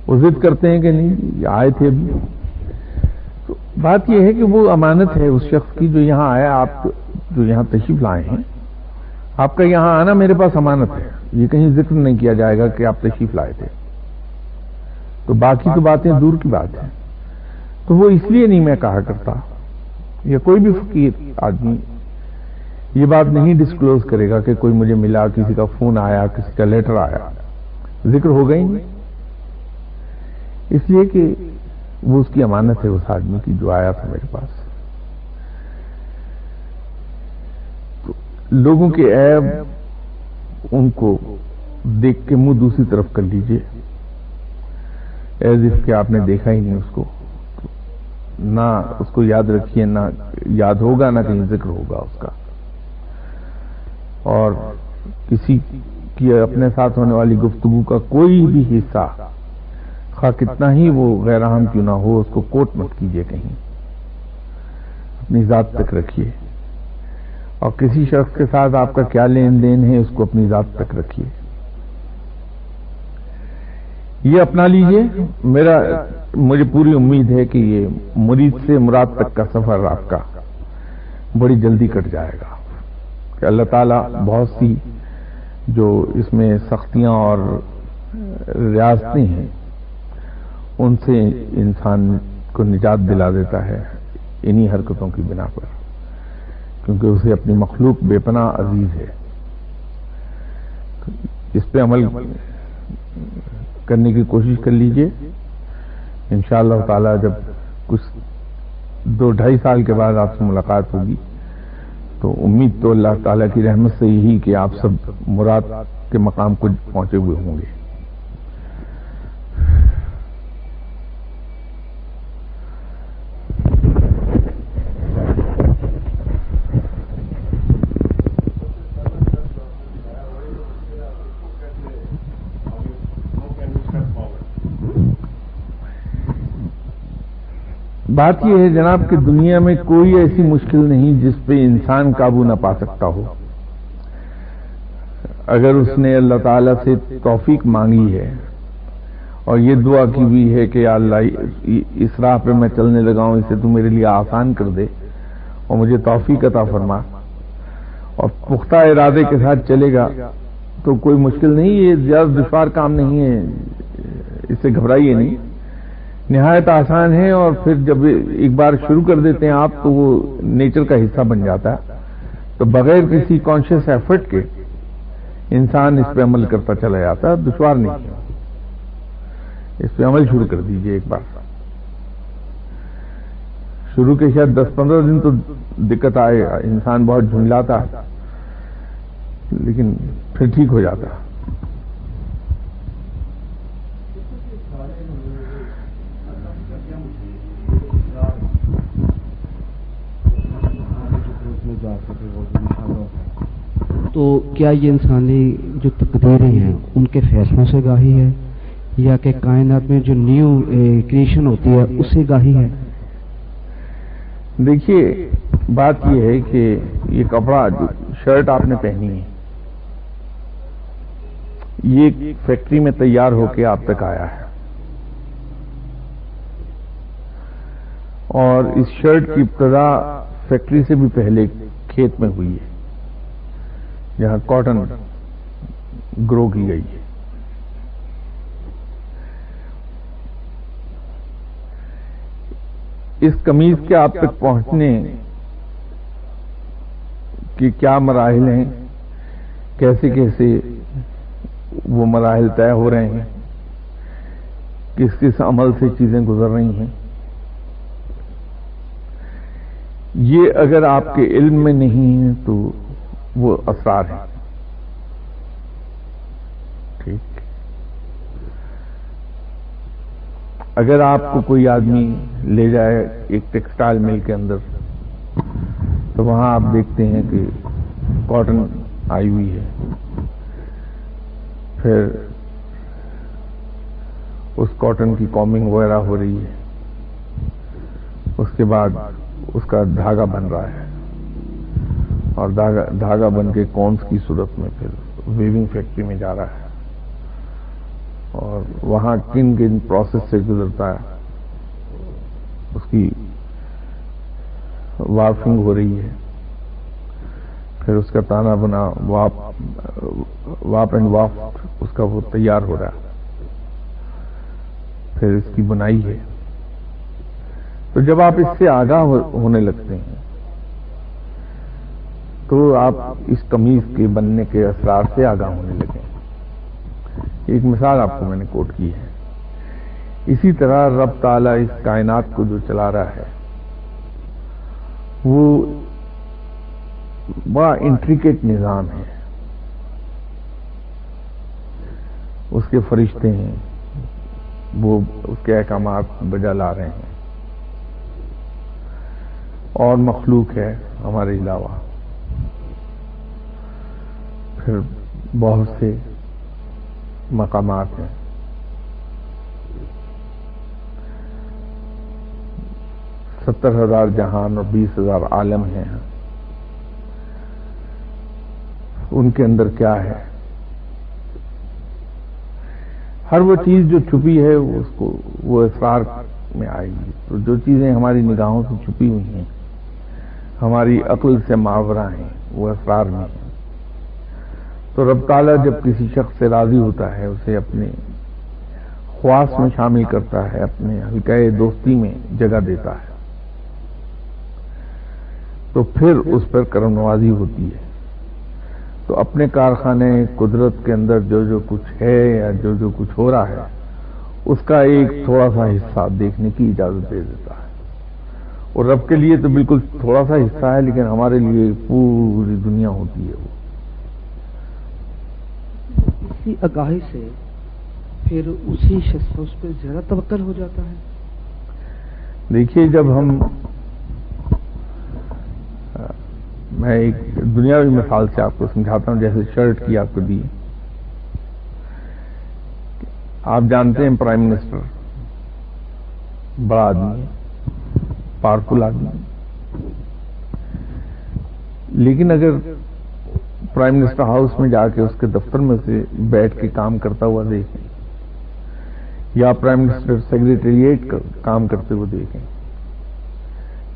وہ ضد کرتے ہیں کہ نہیں آئے تھے ابھی. تو بات یہ ہے کہ وہ امانت ہے اس شخص کی جو یہاں آیا، آپ جو یہاں تشریف لائے ہیں، آپ کا یہاں آنا میرے پاس امانت ہے. یہ کہیں ذکر نہیں کیا جائے گا کہ آپ تشریف لائے تھے. تو باقی تو باتیں دور کی بات ہے. تو وہ اس لیے نہیں میں کہا کرتا، یا کوئی بھی فقیر آدمی یہ بات نہیں ڈسکلوز کرے گا کہ کوئی مجھے ملا، کسی کا فون آیا، کسی کا لیٹر آیا، ذکر ہو گئی نہیں. اس لیے کہ وہ اس کی امانت ہے اس آدمی کی جو آیا تھا میرے پاس. تو لوگوں کے عیب ان کو دیکھ کے منہ دوسری طرف کر لیجئے، ایز اف کہ آپ نے دیکھا ہی نہیں اس کو. نہ اس کو یاد رکھیے، نہ یاد ہوگا، نہ کہیں ذکر ہوگا اس کا. اور کسی کہ اپنے ساتھ ہونے والی گفتگو کا کوئی بھی حصہ خواہ کتنا ہی وہ غیر اہم کیوں نہ ہو اس کو کوٹ مت کیجیے، کہیں اپنی ذات تک رکھیے، اور کسی شخص کے ساتھ آپ کا کیا لین دین ہے اس کو اپنی ذات تک رکھیے۔ یہ اپنا لیجئے، مجھے پوری امید ہے کہ یہ مرید سے مراد تک کا سفر آپ کا بڑی جلدی کٹ جائے گا، کہ اللہ تعالیٰ بہت سی جو اس میں سختیاں اور ریاستیں ہیں ان سے انسان کو نجات دلا دیتا ہے انہی حرکتوں کی بنا پر، کیونکہ اسے اپنی مخلوق بے پناہ عزیز ہے۔ اس پہ عمل کرنے کی کوشش کر لیجئے، انشاءاللہ تعالی جب کچھ 2-2.5 سال کے بعد آپ سے ملاقات ہوگی تو امید تو اللہ تعالیٰ کی رحمت سے یہی کہ آپ سب مراد کے مقام کو پہنچے ہوئے ہوں گے۔ بات یہ ہے جناب کہ دنیا میں کوئی ایسی مشکل نہیں جس پہ انسان قابو نہ پا سکتا ہو، اگر اس نے اللہ تعالیٰ سے توفیق مانگی ہے اور یہ دعا کی بھی ہے کہ یا اللہ اس راہ پہ میں چلنے لگا ہوں اسے تو میرے لیے آسان کر دے اور مجھے توفیق عطا فرما، اور پختہ ارادے کے ساتھ چلے گا تو کوئی مشکل نہیں، یہ زیادہ دشوار کام نہیں ہے، اس سے گھبرائیے نہیں، نہایت آسان ہے، اور پھر جب ایک بار شروع کر دیتے ہیں آپ تو وہ نیچر کا حصہ بن جاتا ہے، تو بغیر کسی کانشیس ایفرٹ کے انسان اس پہ عمل کرتا چلا جاتا ہے، دشوار نہیں ہے، اس پہ عمل شروع کر دیجئے ایک بار۔ شروع کے شاید 10-15 دن تو دقت آئے، انسان بہت جھنجلاتا ہے، لیکن پھر ٹھیک ہو جاتا ہے۔ تو کیا یہ انسانی جو تقدیریں ہیں ان کے فیصلوں سے گاہی ہے، یا کہ کائنات میں جو نیو کریشن ہوتی ہے اس سے گاہی ہے؟ دیکھیے بات یہ ہے کہ یہ کپڑا جو شرٹ آپ نے پہنی ہے یہ فیکٹری میں تیار ہو کے آپ تک آیا ہے، اور اس شرٹ کی ابتدا فیکٹری سے بھی پہلے کھیت میں ہوئی ہے جہاں کاٹن گرو کی گئی ہے۔ اس قمیض کے آپ تک پہنچنے کی کیا مراحل ہیں، کیسے کیسے وہ مراحل طے ہو رہے ہیں، کس کس عمل سے چیزیں گزر رہی ہیں، یہ اگر آپ کے علم میں نہیں ہے تو وہ اسرار ہیں۔ ٹھیک، اگر آپ کو کوئی آدمی لے جائے ایک ٹیکسٹائل مل کے اندر تو وہاں آپ دیکھتے ہیں کہ کاٹن آئی ہوئی ہے، پھر اس کاٹن کی کامنگ وغیرہ ہو رہی ہے، اس کے بعد اس کا دھاگا بن رہا ہے، اور دھاگا بن کے کونس کی صورت میں پھر ویونگ فیکٹری میں جا رہا ہے، اور وہاں کن کن پروسیس سے گزرتا ہے، اس کی وارفنگ ہو رہی ہے، پھر اس کا تانا بنا واپ اینڈ وافٹ اس کا وہ تیار ہو رہا ہے، پھر اس کی بنائی ہے۔ تو جب آپ اس سے آگاہ ہونے لگتے ہیں تو آپ اس قمیض کے بننے کے اسرار سے آگاہ ہونے لگیں۔ ایک مثال آپ کو میں نے کوٹ کی ہے، اسی طرح رب تعالیٰ اس کائنات کو جو چلا رہا ہے وہ بڑا انٹریکیٹ نظام ہے، اس کے فرشتے ہیں، وہ اس کے احکامات بجا لا رہے ہیں، اور مخلوق ہے ہمارے علاوہ، پھر بہت سے مقامات ہیں. 70,000 جہان اور 20,000 عالم ہیں. ان کے اندر کیا ہے؟ ہر وہ چیز جو چھپی ہے وہ اسرار میں آئے گی. تو جو چیزیں ہماری نگاہوں سے چھپی ہوئی ہیں، ہماری عقل سے ماورا ہیں، وہ اسرار میں ہیں. تو رب تعالیٰ جب کسی شخص سے راضی ہوتا ہے، اسے اپنے خواص میں شامل کرتا ہے، اپنے حلقہ دوستی میں جگہ دیتا ہے، تو پھر اس پر کرم نوازی ہوتی ہے. تو اپنے کارخانے قدرت کے اندر جو کچھ ہے یا جو کچھ ہو رہا ہے، اس کا ایک تھوڑا سا حصہ دیکھنے کی اجازت دے دیتا ہے. اور رب کے لیے تو بالکل تھوڑا سا حصہ ہے، لیکن ہمارے لیے پوری دنیا ہوتی ہے. وہ اسی آگاہی سے پھر اسی شخص پر اس پہ زیادہ توکل ہو جاتا ہے. دیکھیے، جب میں ایک دنیاوی مثال سے آپ کو سمجھاتا ہوں، جیسے شرٹ کی آپ کو دی. آپ جانتے ہیں پرائم منسٹر بڑا آدمی ہے، پاورفل آدمی ہے، لیکن اگر پرائم منسٹر ہاؤس میں جا کے اس کے دفتر میں سے بیٹھ کے کام کرتا ہوا دیکھیں، یا پرائم منسٹر سیکریٹریٹ کا کام کرتے ہوئے دیکھیں،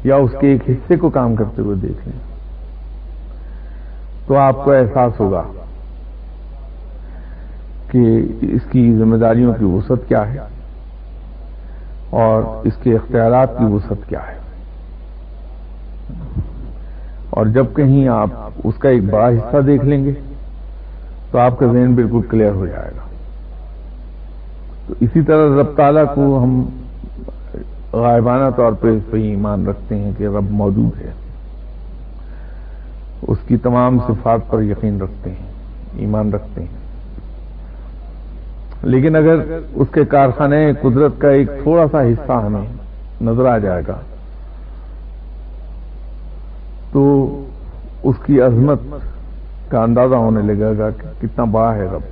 یا اس کے ایک حصے کو کام کرتے ہوئے دیکھیں، تو آپ کو احساس ہوگا کہ اس کی ذمہ داریوں کی وسعت کیا ہے اور اس کے اختیارات کی وسعت کیا ہے. اور جب کہیں آپ اس کا ایک بڑا حصہ دیکھ لیں گے تو آپ کا ذہن بالکل کلیئر ہو جائے گا. تو اسی طرح رب تعالیٰ کو ہم غائبانہ طور پہ اس پہ ایمان رکھتے ہیں کہ رب موجود ہے، اس کی تمام صفات پر یقین رکھتے ہیں، ایمان رکھتے ہیں. لیکن اگر اس کے کارخانے قدرت کا ایک تھوڑا سا حصہ ہمیں نظر آ جائے گا تو اس کی عظمت کا اندازہ ہونے لگے گا کہ کتنا بڑا ہے رب.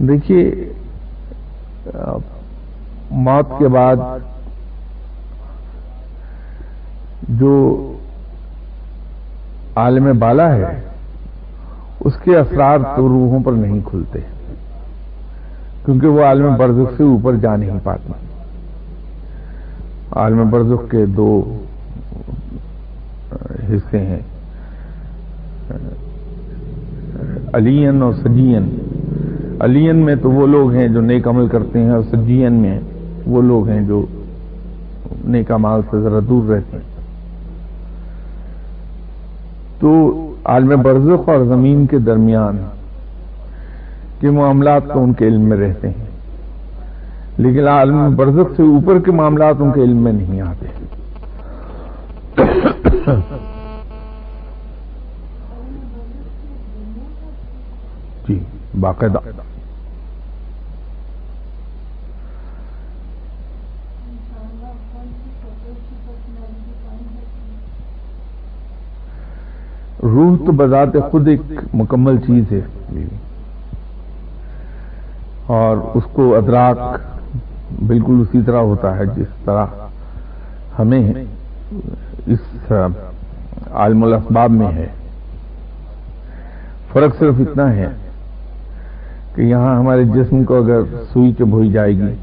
دیکھیے، موت کے بعد جو عالم بالا ہے، اس کے اثرات تو روحوں پر نہیں کھلتے، کیونکہ وہ عالم برزخ سے اوپر جا نہیں پاتے. عالم برزخ کے دو حصے ہیں، علین اور سجین. علین میں تو وہ لوگ ہیں جو نیک عمل کرتے ہیں، اور سجین میں وہ لوگ ہیں جو نیک اعمال سے ذرا دور رہتے ہیں. تو عالم برزخ اور زمین کے درمیان کے معاملات تو ان کے علم میں رہتے ہیں، لیکن عالم برزخ سے اوپر کے معاملات ان کے علم میں نہیں آتے. جی، باقاعدہ روح تو بذات خود ایک مکمل چیز ہے، اور اس کو ادراک بالکل اسی طرح ہوتا ہے جس طرح ہمیں اس عالم الاسباب میں ہے. فرق صرف اتنا ہے کہ یہاں ہمارے جسم کو اگر سوئی چبھ ہوئی جائے گی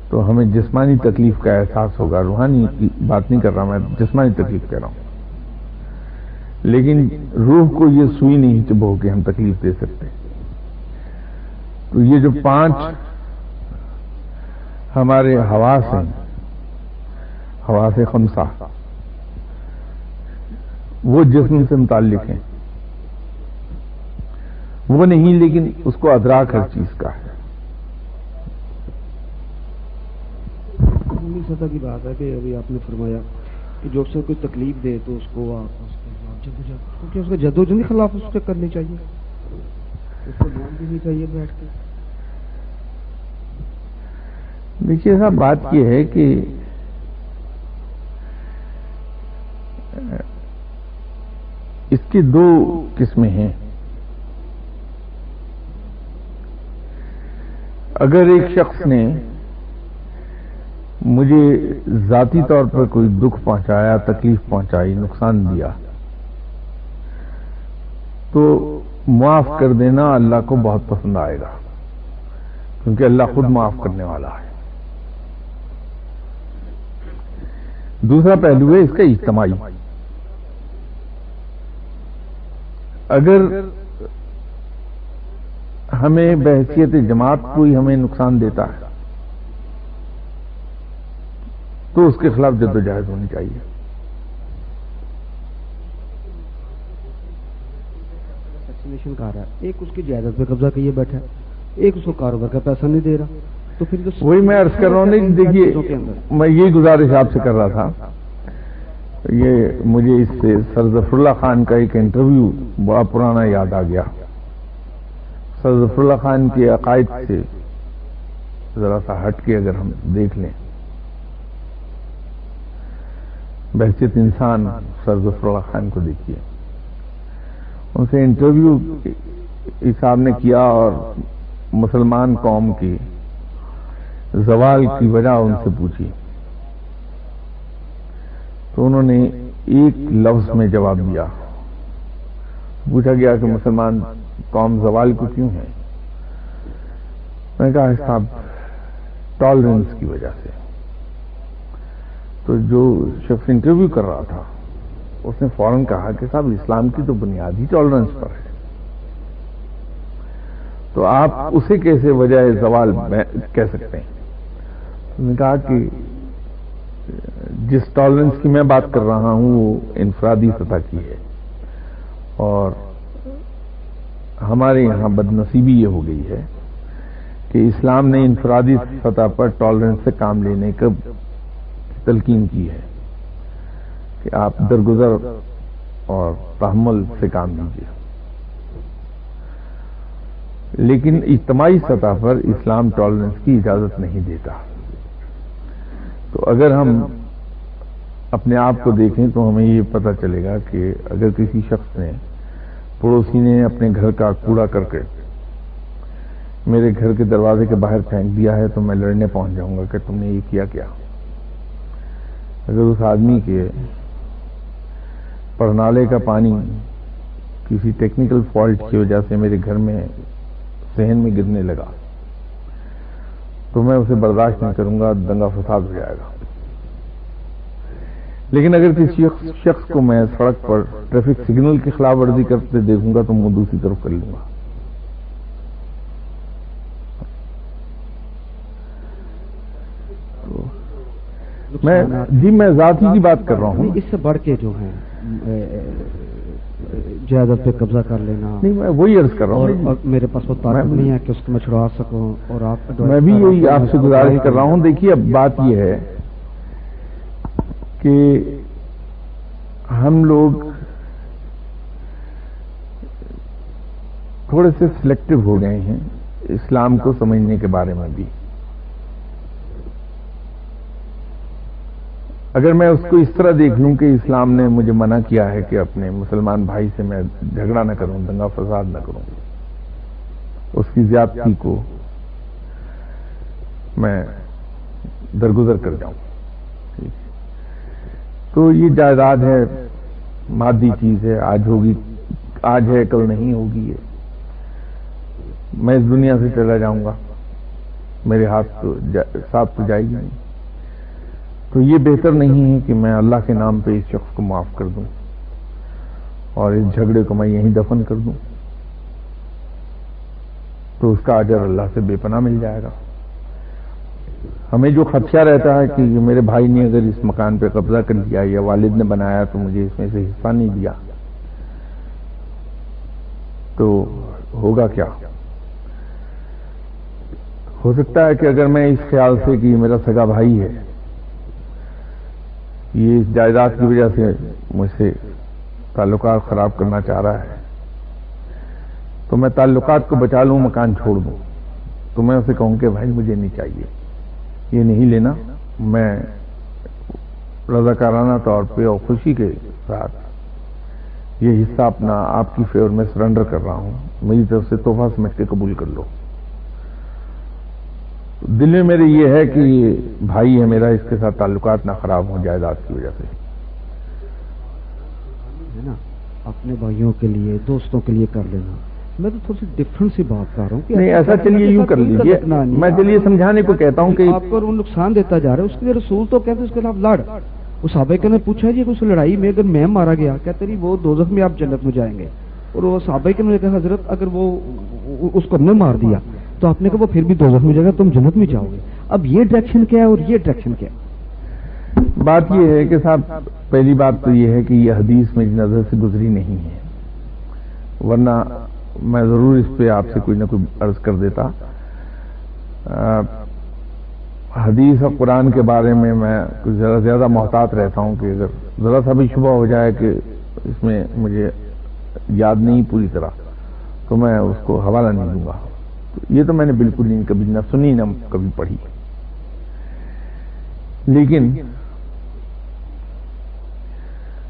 تو ہمیں جسمانی تکلیف کا احساس ہوگا. روحانی کی بات نہیں کر رہا میں، جسمانی تکلیف کہہ رہا ہوں. لیکن روح کو یہ سوئی نہیں چبھو کے ہم تکلیف دے سکتے. تو یہ جو 5 ہمارے حواس ہیں، حواس 5، وہ جسم سے متعلق ہیں، وہ نہیں، لیکن اس کو ادراک ہر چیز کا ہے. سطح کی بات ہے کہ ابھی آپ نے فرمایا کہ جو سے کوئی تکلیف دے تو اس کو آپ کیونکہ اس کا جدوجہد کے خلاف اس کو کرنی چاہیے، اس کو بول بھی نہیں چاہیے بیٹھ کے. دیکھیے صاحب، بات یہ ہے کہ اس کی دو قسمیں ہیں. اگر ایک شخص نے مجھے ذاتی طور پر کوئی دکھ پہنچایا، تکلیف پہنچائی، نقصان دیا، تو معاف کر دینا اللہ کو بہت پسند آئے گا، کیونکہ اللہ خود معاف کرنے والا ہے. دوسرا پہلو ہے اس کا اجتماعی. اگر ہمیں بحیثیت جماعت کوئی ہمیں نقصان دیتا ہے تو اس کے خلاف جدوجہد ہونی چاہیے. ویکسینیشن کہا رہا ہے، ایک اس کی جائیداد پہ قبضہ کیے بیٹھا ہے، ایک اس کو کاروبار کا پیسہ نہیں دے رہا، تو پھر وہی میں عرض کر رہا ہوں. نہیں دیکھیے، میں یہی گزارش آپ سے کر رہا تھا. یہ مجھے اس سے سر ظفر اللہ خان کا ایک انٹرویو بڑا پرانا یاد آ گیا. سر ظفر اللہ خان کے عقائد سے ذرا سا ہٹ کے اگر ہم دیکھ لیں، بحیثیت انسان سر ظفر اللہ خان کو دیکھیے. ان سے انٹرویو صاحب نے کیا اور مسلمان قوم کی زوال کی وجہ ان سے پوچھی، تو انہوں نے ایک لفظ میں جواب دیا. پوچھا گیا کہ مسلمان قوم زوال کو کیوں ہے؟ میں نے کہا صاحب ٹالرنس کی وجہ سے. تو جو شخص انٹرویو کر رہا تھا اس نے فوراً کہا کہ صاحب اسلام کی تو بنیاد ہی ٹالرنس پر ہے، تو آپ اسے کیسے وجہ زوال کہہ سکتے ہیں؟ میں نے کہا کہ جس ٹالرنس کی میں بات کر رہا ہوں وہ انفرادی سطح کی ہے، اور ہمارے یہاں بدنصیبی یہ ہو گئی ہے کہ اسلام نے انفرادی سطح پر ٹالرنس سے کام لینے کا تلقین کی ہے کہ آپ درگزر اور تحمل سے کام لیجیے. لیکن اجتماعی سطح پر اسلام ٹالرنس کی اجازت نہیں دیتا. تو اگر ہم اپنے آپ کو دیکھیں تو ہمیں یہ پتہ چلے گا کہ اگر کسی شخص نے، پڑوسی نے اپنے گھر کا کوڑا کر کے میرے گھر کے دروازے کے باہر پھینک دیا ہے تو میں لڑنے پہنچ جاؤں گا کہ تم نے یہ کیا. اگر اس آدمی کے پرنالے کا پانی کسی ٹیکنیکل فالٹ کی وجہ سے میرے گھر میں صحن میں گرنے لگا تو میں اسے برداشت نہیں کروں گا، دنگا فساد ہو جائے گا. لیکن اگر کسی شخص کو میں سڑک پر ٹریفک سگنل کی خلاف ورزی کرتے دیکھوں گا تو میں دوسری طرف کر لوں گا. میں ذاتی کی بات کر رہا ہوں. اس سے بڑھ کے جو ہیں جائیداد پہ قبضہ کر لینا، نہیں میں وہی عرض کر رہا ہوں، اور میرے پاس وہ طاقت نہیں ہے کہ اس کو میں چھڑا سکوں، اور آپ میں بھی یہی آپ سے گزارش کر رہا ہوں. دیکھیے اب بات یہ ہے کہ ہم لوگ تھوڑے سے سلیکٹو ہو گئے ہیں اسلام کو سمجھنے کے بارے میں بھی. اگر میں اس کو اس طرح دیکھ لوں کہ اسلام نے مجھے منع کیا ہے کہ اپنے مسلمان بھائی سے میں جھگڑا نہ کروں، دنگا فساد نہ کروں، اس کی زیادتی کو میں درگزر کر جاؤں، تو یہ جائیداد ہے، مادی چیز ہے، آج ہوگی، آج ہے کل نہیں ہوگی. میں اس دنیا سے چلا جاؤں گا، میرے ہاتھ تو ساتھ تو جائے گی نہیں. تو یہ بہتر نہیں ہے کہ میں اللہ کے نام پہ اس شخص کو معاف کر دوں اور اس جھگڑے کو میں یہیں دفن کر دوں، تو اس کا اجر اللہ سے بے پناہ مل جائے گا. ہمیں جو خدشہ رہتا ہے کہ میرے بھائی نے اگر اس مکان پہ قبضہ کر لیا یا والد نے بنایا تو مجھے اس میں سے حصہ نہیں دیا تو ہوگا کیا. ہو سکتا ہے کہ اگر میں اس خیال سے کہ یہ میرا سگا بھائی ہے، یہ اس جائیداد کی وجہ سے مجھ سے تعلقات خراب کرنا چاہ رہا ہے، تو میں تعلقات کو بچا لوں، مکان چھوڑ دوں، تو میں اسے کہوں کہ بھائی مجھے نہیں چاہیے، یہ نہیں لینا. میں رضاکارانہ طور پہ اور خوشی کے ساتھ یہ حصہ اپنا آپ کی فیور میں سرنڈر کر رہا ہوں. میری طرف سے تحفہ سمجھ کے قبول کر لو. دل میں میرے یہ ہے کہ یہ بھائی ہے میرا، اس کے ساتھ تعلقات نہ خراب ہوں جائیداد کی وجہ سے. ہے نا، اپنے بھائیوں کے لیے دوستوں کے لیے کر لینا. میں تو تھوڑی سی ڈفرنٹ سی بات کر رہا ہوں کہ نہیں ایسا چلیے یوں کر لیجیے. میں چلیے سمجھانے کو کہتا ہوں کہ آپ کو وہ نقصان دیتا جا رہا ہے. اس کے لیے رسول تو کہتے ہیں اس کے خلاف لڑ. وہ صحابہ کرام نے پوچھا جی اس لڑائی میں اگر میں مارا گیا کہتے نہیں وہ دوزخ میں آپ جنت میں جائیں گے. اور وہ صحابہ کرام نے کہا حضرت اگر وہ اس کو ہم نے مار دیا تو آپ نے کہا وہ پھر بھی دوزخ میں جائے گا تم جنت میں جاؤ گے. اب یہ ڈائریکشن کیا ہے اور یہ ڈائریکشن کیا ہے؟ بات یہ ہے کہ صاحب پہلی بات تو یہ ہے کہ یہ حدیث میری نظر سے گزری نہیں ہے، ورنہ میں ضرور اس پہ آپ سے کوئی نہ کوئی عرض کر دیتا. حدیث اور قرآن کے بارے میں کچھ ذرا زیادہ محتاط رہتا ہوں کہ اگر ذرا سا بھی شبہ ہو جائے کہ اس میں مجھے یاد نہیں پوری طرح تو میں اس کو حوالہ نہیں دوں گا. یہ تو میں نے بالکل نہیں کبھی نہ سنی نہ کبھی پڑھی. لیکن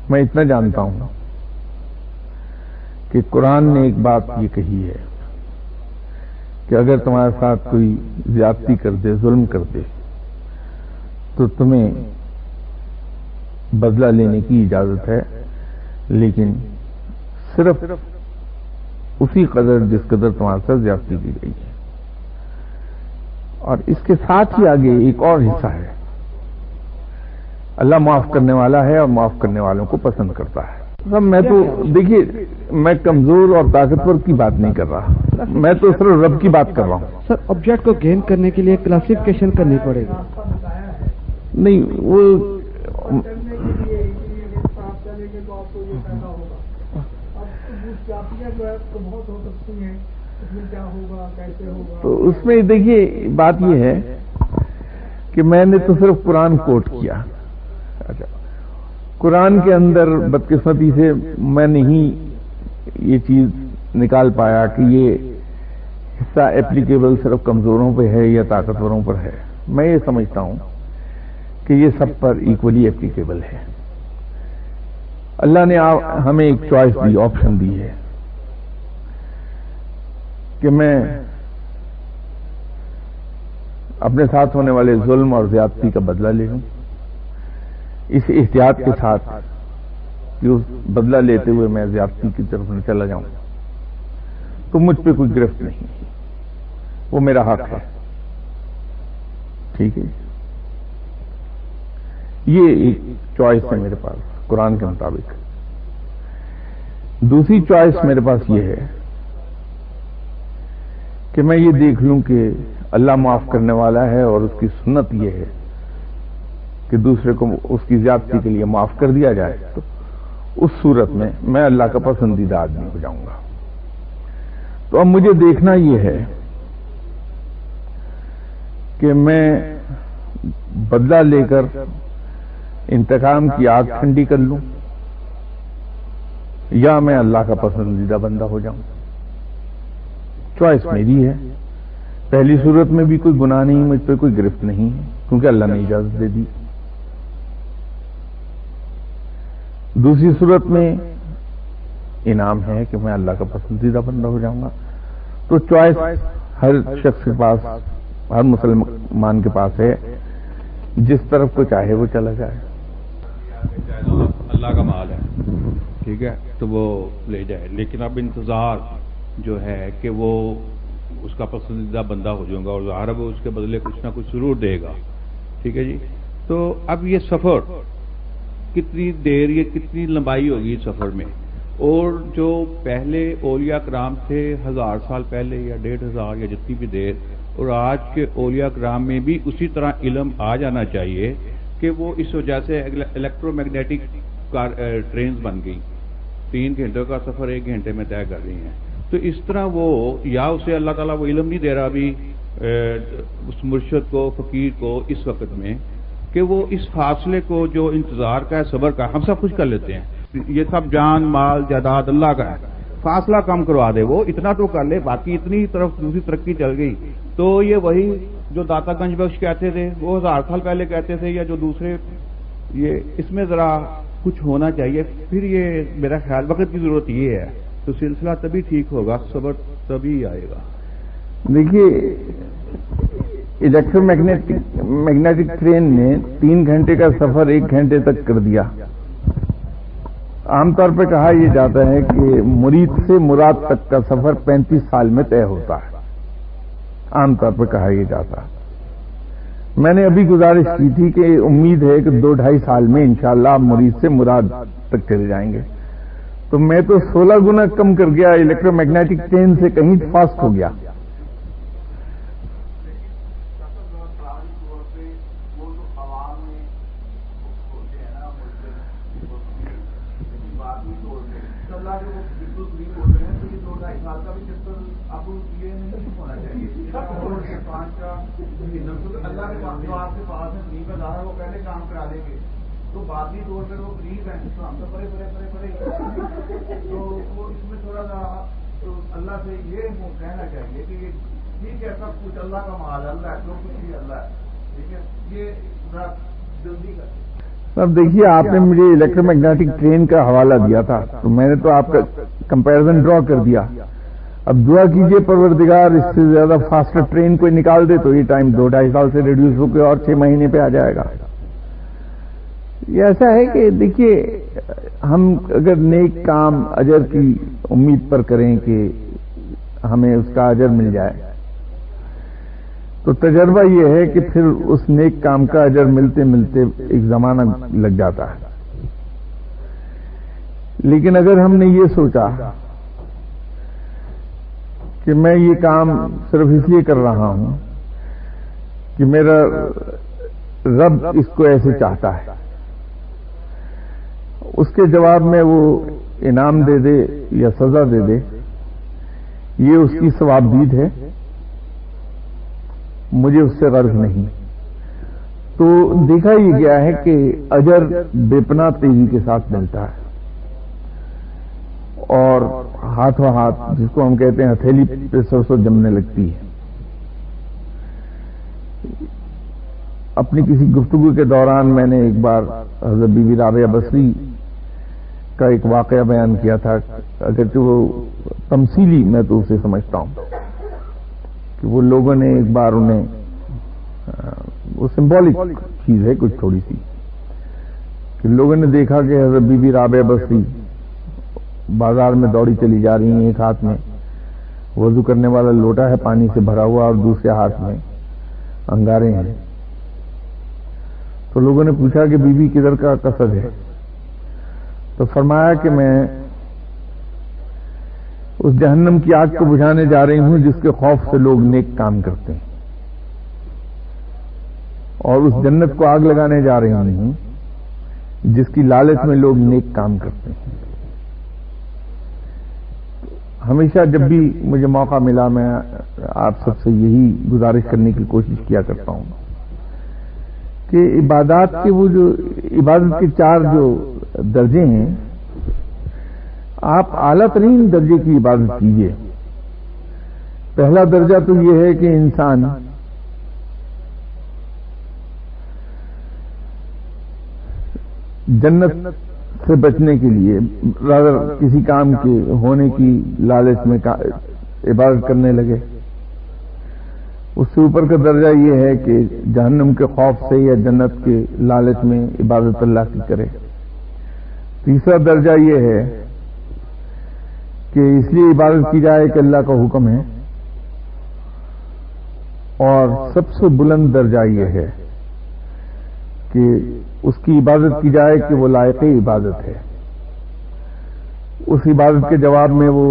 میں اتنا جانتا ہوں کہ قرآن نے ایک بات یہ کہی ہے کہ اگر تمہارے ساتھ کوئی زیادتی کر دے، ظلم کر دے، تو تمہیں بدلہ لینے کی اجازت ہے، لیکن صرف اسی قدر جس قدر تمہارے ساتھ زیادتی کی گئی ہے. اور اس کے ساتھ ہی آگے ایک اور حصہ ہے، اللہ معاف کرنے والا ہے اور معاف کرنے والوں کو پسند کرتا ہے. میں تو دیکھیے میں کمزور اور طاقتور کی بات نہیں کر رہا، میں تو صرف رب کی بات کر رہا ہوں. سر آبجیکٹ کو گین کرنے کے لیے کلاسیفیکیشن کرنی پڑے گی. نہیں وہ تو اس میں دیکھیے بات یہ ہے کہ میں نے تو صرف قرآن کوٹ کیا. اچھا قرآن کے اندر بدقسمتی سے میں نہیں یہ چیز نکال پایا کہ یہ حصہ اپلیکیبل صرف کمزوروں پہ ہے یا طاقتوروں پر ہے. میں یہ سمجھتا ہوں کہ یہ سب پر ایکولی اپلیکیبل ہے. اللہ نے ہمیں ایک چوائس دی، آپشن دی ہے کہ میں اپنے ساتھ ہونے والے ظلم اور زیادتی کا بدلہ لے لوں، اس احتیاط کے ساتھ کہ اس بدلہ لیتے ہوئے میں زیادتی کی طرف نہ چلا جاؤں. تو مجھ پہ کوئی گرفت نہیں، وہ میرا حق ہے. ٹھیک ہے، یہ ایک چوائس ہے میرے پاس قرآن کے مطابق. دوسری چوائس میرے پاس یہ ہے کہ میں یہ دیکھ لوں کہ اللہ معاف کرنے والا ہے اور اس کی سنت یہ ہے کہ دوسرے کو اس کی زیادتی کے لیے معاف کر دیا جائے. تو اس صورت میں اللہ کا پسندیدہ آدمی ہو جاؤں گا. تو اب مجھے دیکھنا یہ ہے کہ میں بدلہ لے کر انتقام کی آگ ٹھنڈی کر لوں یا میں اللہ کا پسندیدہ بندہ ہو جاؤں. چوائس میری ہے. پہلی صورت میں بھی کوئی گناہ نہیں، مجھ پہ کوئی گرفت نہیں ہے کیونکہ اللہ نے اجازت دے دی. دوسری صورت میں انعام ہے کہ میں اللہ کا پسندیدہ بندہ ہو جاؤں گا. تو چوائس ہر شخص کے پاس، ہر مسلمان کے پاس ہے، جس طرف کو چاہے وہ چلا جائے. اللہ کا مال ہے، ٹھیک ہے، تو وہ لے جائے. لیکن اب انتظار جو ہے کہ وہ اس کا پسندیدہ بندہ ہو جاؤں گا اور ظاہر ہے وہ اس کے بدلے کچھ نہ کچھ ضرور دے گا. ٹھیک ہے جی. تو اب یہ سفر کتنی دیر، یہ کتنی لمبائی ہوگی سفر میں، اور جو پہلے اولیاء کرام تھے 1000 سال پہلے یا 1500 یا جتنی بھی دیر، اور آج کے اولیاء کرام میں بھی اسی طرح علم آ جانا چاہیے کہ وہ اس وجہ سے الیکٹرو میگنیٹک ٹرینز بن گئی، 3 گھنٹوں کا سفر 1 گھنٹے میں طے کر رہی ہیں. تو اس طرح وہ یا اسے اللہ تعالیٰ وہ علم نہیں دے رہا ابھی اس مرشد کو، فقیر کو اس وقت میں، کہ وہ اس فاصلے کو جو انتظار کا ہے، صبر کا، ہم سب کچھ کر لیتے ہیں، یہ سب جان مال جائیداد اللہ کا ہے، فاصلہ کم کروا دے، وہ اتنا تو کر لے، باقی اتنی طرف دوسری ترقی چل گئی. تو یہ وہی جو داتا گنج بخش کہتے تھے وہ 1000 سال پہلے کہتے تھے یا جو دوسرے، یہ اس میں ذرا کچھ ہونا چاہیے. پھر یہ میرا خیال وقت کی ضرورت یہ ہے تو سلسلہ تبھی ٹھیک ہوگا، صبر تبھی آئے گا. دیکھیے الیکٹرو میگنیٹک ٹرین نے 3 گھنٹے کا سفر 1 گھنٹے تک کر دیا. عام طور پہ کہا یہ جاتا ہے کہ مرید سے مراد تک کا سفر 35 سال میں طے ہوتا ہے. عام طور پہ کہا یہ جاتا ہے. میں نے ابھی گزارش کی تھی کہ امید ہے کہ 2-2.5 سال میں انشاءاللہ آپ مرید سے مراد تک چلے جائیں گے. تو میں تو 16 گنا کم کر گیا، الیکٹرو میگنیٹک ٹرین سے کہیں فاسٹ ہو گیا. وہ پہلے کام کرا دیں گے تو باقی طور پہ وہ غریب ہیں تو ہم تو پڑے تو وہ اس میں تھوڑا سا اللہ سے یہ کہنا چاہیے کہ ٹھیک ہے سب کچھ اللہ کا مال اللہ ہے، جو کچھ بھی اللہ ہے، ٹھیک ہے، یہ ذرا جلدی کر. اب دیکھیے آپ نے مجھے الیکٹرو میگنیٹک ٹرین کا حوالہ دیا تھا تو میں نے تو آپ کا کمپیرزن ڈرا کر دیا. اب دعا کیجئے پروردگار اس سے زیادہ فاسٹر ٹرین کوئی نکال دے تو یہ ٹائم 2-2.5 سال سے ریڈیوس ہو کے اور 6 مہینے پہ آ جائے گا. یہ ایسا ہے کہ دیکھیے ہم اگر نیک کام اجر کی امید پر کریں کہ ہمیں اس کا اجر مل جائے تو تجربہ یہ ہے کہ پھر اس نیک کام کا اجر ملتے ملتے ایک زمانہ لگ جاتا ہے. لیکن اگر ہم نے یہ سوچا کہ میں یہ کام صرف اس لیے کر رہا ہوں کہ میرا رب اس کو ایسے چاہتا ہے، اس کے جواب میں وہ انعام دے دے یا سزا دے دے، یہ اس کی ثوابدید ہے، مجھے اس سے غرض نہیں. تو دیکھا یہ گیا ہے کہ اجر بے پناہ تیزی کے ساتھ ملتا ہے اور ہاتھوں ہاتھ، جس کو ہم کہتے ہیں ہتھیلی پہ سرسوں جمنے لگتی ہے. اپنی کسی گفتگو کے دوران میں نے ایک بار حضرت بی بی رابعہ بصری کا ایک واقعہ بیان کیا تھا، اگرچہ وہ تمثیلی میں تو اسے سمجھتا ہوں کہ وہ لوگوں نے ایک بار انہیں، وہ سمبولک چیز ہے کچھ تھوڑی سی، کہ لوگوں نے دیکھا کہ حضرت بی بی رابعہ بصری بازار میں دوڑی چلی جا رہی ہیں، ایک ہاتھ میں وضو کرنے والا لوٹا ہے پانی سے بھرا ہوا اور دوسرے ہاتھ میں انگارے ہیں. تو لوگوں نے پوچھا کہ بی بی کدھر کا قصد ہے؟ تو فرمایا کہ میں اس جہنم کی آگ کو بجھانے جا رہی ہوں جس کے خوف سے لوگ نیک کام کرتے ہیں، اور اس جنت کو آگ لگانے جا رہی ہوں جس کی لالچ میں لوگ نیک کام کرتے ہیں. ہمیشہ جب بھی مجھے موقع ملا میں آپ سب سے یہی گزارش کرنے کی کوشش کیا کرتا ہوں کہ عبادات کے وہ جو عبادت کے 4 جو درجے ہیں، آپ اعلیٰ ترین درجے کی عبادت کیجیے. پہلا درجہ تو یہ ہے کہ انسان جنت سے بچنے کے لیے کسی کام کے ہونے کی لالچ میں عبادت کرنے لگے. اس سے اوپر کا درجہ یہ ہے کہ جہنم کے خوف سے یا جنت کے لالچ میں عبادت اللہ کی کرے. تیسرا درجہ یہ ہے کہ اس لیے عبادت کی جائے کہ اللہ کا حکم ہے. اور سب سے بلند درجہ یہ ہے کہ اس کی عبادت کی جائے کہ وہ لائق عبادت ہے. اس عبادت کے جواب میں وہ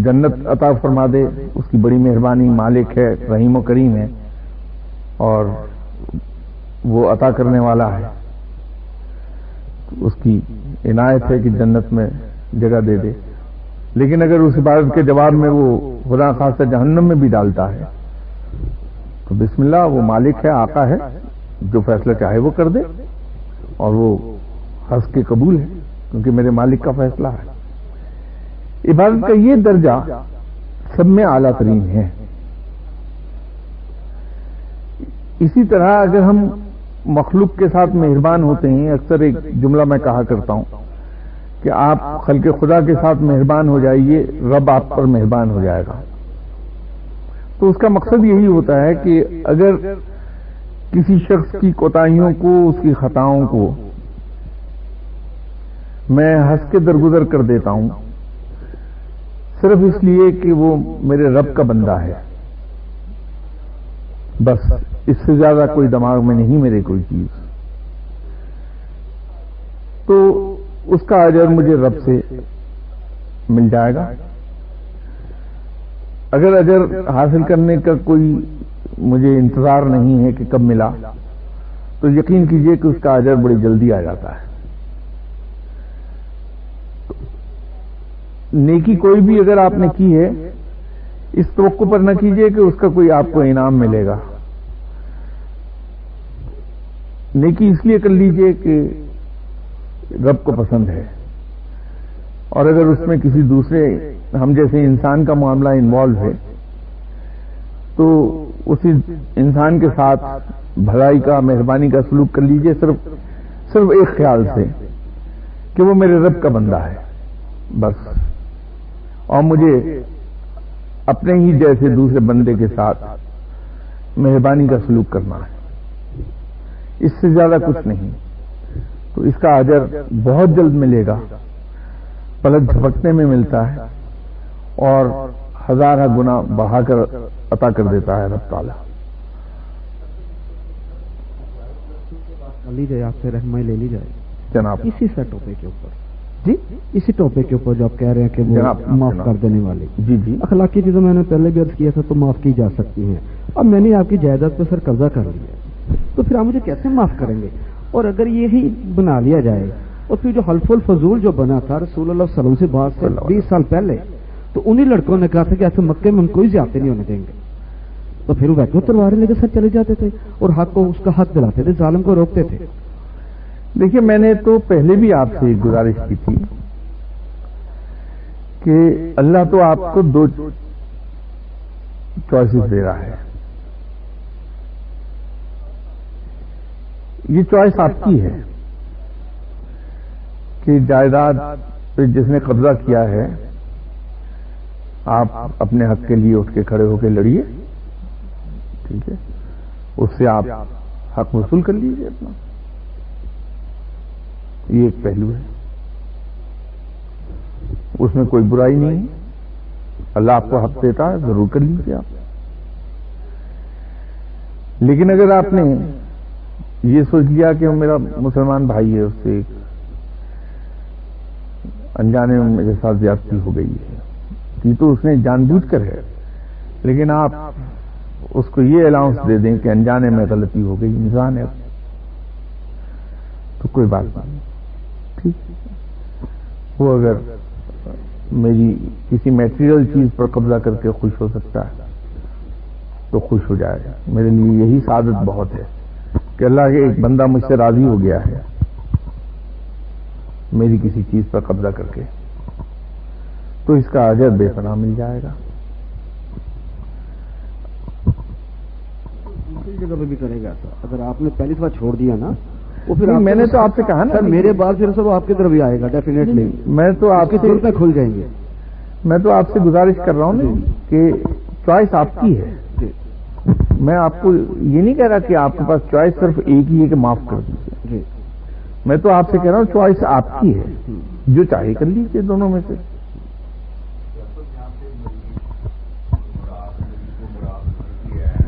جنت عطا فرما دے. اس کی بڑی مہربانی، مالک ہے، رحیم و کریم ہے اور وہ عطا کرنے والا ہے. اس کی عنایت ہے کہ جنت میں جگہ دے دے. لیکن اگر اس عبادت کے جواب میں وہ خدا خاصہ جہنم میں بھی ڈالتا ہے تو بسم اللہ، وہ مالک ہے، آقا ہے، جو فیصلہ چاہے وہ کر دے اور وہ ہنس کے قبول ہے کیونکہ میرے مالک کا فیصلہ ہے. عبادت کا یہ درجہ سب میں اعلیٰ ترین ہے. اسی طرح اگر ہم مخلوق کے ساتھ مہربان ہوتے ہیں، اکثر ایک جملہ میں کہا کرتا ہوں کہ آپ خلق خدا کے ساتھ مہربان ہو جائیے، رب آپ پر مہربان ہو جائے گا۔ تو اس کا مقصد یہی ہوتا ہے کہ اگر کسی شخص کی کوتاہیوں کو، اس کی خطاؤں کو میں ہنس کے درگزر کر دیتا ہوں صرف اس لیے کہ وہ میرے رب کا بندہ ہے، بس اس سے زیادہ کوئی دماغ میں نہیں میرے کوئی چیز، تو اس کا اجر مجھے رب سے مل جائے گا۔ اگر اجر حاصل کرنے کا کوئی مجھے انتظار نہیں ہے کہ کب ملا، تو یقین کیجئے کہ اس کا اجر بڑی جلدی آ جاتا ہے۔ نیکی کوئی بھی اگر آپ نے کی ہے، اس توقع پر نہ کیجئے کہ اس کا کوئی آپ کو انعام ملے گا۔ نیکی اس لیے کر لیجئے کہ رب کو پسند ہے، اور اگر اس میں کسی دوسرے ہم جیسے انسان کا معاملہ انوالو ہے تو اسی انسان کے ساتھ بھلائی کا، مہربانی کا سلوک کر لیجئے، صرف ایک خیال سے کہ وہ میرے رب کا بندہ ہے بس، اور مجھے اپنے ہی جیسے دوسرے بندے کے ساتھ مہربانی کا سلوک کرنا ہے، اس سے زیادہ کچھ نہیں۔ تو اس کا اجر بہت جلد ملے گا، پلک جھپکنے میں ملتا ہے، اور ہزارہ گنا بڑھا کر عطا کر دیتا ہے رب تعالیٰ۔ لی جائے آپ سے رہنمائی لے لی جائے جناب، اسی سے ٹاپک کے اوپر، جی اسی ٹاپک کے اوپر جو آپ کہہ رہے ہیں کہ وہ معاف کر دینے والے، جی جی، اخلاقی چیزوں میں نے پہلے بھی عرض کیا تھا تو معاف کی جا سکتی ہیں، اب میں نے آپ کی جائیداد پہ سر قبضہ کر لیا تو پھر آپ مجھے کیسے معاف کریں گے؟ اور اگر یہی بنا لیا جائے اور پھر جو حلف الفضول جو بنا تھا رسول اللہ صلی اللہ علیہ وسلم سے بعد سے 20 سال پہلے، تو انہی لڑکوں نے کہا تھا کہ ایسے مکے میں ہم کوئی زیادتی نہیں ہونے دیں گے، تو پھر وہ ویسے تلواریں لے کے سر چلے جاتے تھے اور حق کو اس کا حق دلاتے تھے، ظالم کو روکتے تھے۔ دیکھیے میں نے تو پہلے بھی آپ سے ایک گزارش کی تھی کہ اللہ تو آپ کو دو چوائسز دے رہا ہے، یہ چوائس آپ کی ہے کہ جائیداد پہ جس نے قبضہ کیا ہے آپ اپنے حق کے لیے اٹھ کے کھڑے ہو کے لڑیے، ٹھیک ہے، اس سے آپ حق وصول کر لیجیے اپنا، یہ ایک پہلو ہے، اس میں کوئی برائی نہیں ہے، اللہ آپ کو حق دیتا ہے ضرور کر لیجیے آپ۔ لیکن اگر آپ نے یہ سوچ لیا کہ وہ میرا مسلمان بھائی ہے، اس سے انجانے میں میرے ساتھ زیادتی ہو گئی ہے، یہ تو اس نے جان بوجھ کر ہے، لیکن آپ اس کو یہ الاؤنس دے دیں کہ انجانے میں غلطی ہو گئی، انسان ہے تو کوئی بات نہیں، ٹھیک، وہ اگر میری کسی میٹیریل چیز پر قبضہ کر کے خوش ہو سکتا ہے تو خوش ہو جائے گا، میرے لیے یہی سعادت بہت ہے کہ اللہ کے ایک بندہ مجھ سے راضی ہو گیا ہے میری کسی چیز پر قبضہ کر کے، تو اس کا اجر بے پناہ مل جائے گا۔ دوسری جگہ پہ بھی کرے گا ایسا، اگر آپ نے پہلی دفعہ چھوڑ دیا نا، وہ پھر میں نے تو آپ سے کہا نا، میرے بعد پھر سب آپ کی طرف ہی آئے گا ڈیفینیٹلی، میں تو آپ کی صورتیں کھل جائیں گے۔ میں تو آپ سے گزارش کر رہا ہوں نا کہ چوائس آپ کی ہے، میں آپ کو یہ نہیں کہہ رہا کہ آپ کے پاس چوائس صرف ایک ہی ہے کہ معاف کر دیجیے، میں تو آپ سے کہہ رہا ہوں چوائس آپ کی ہے، جو چاہے کر لیجیے دونوں میں سے۔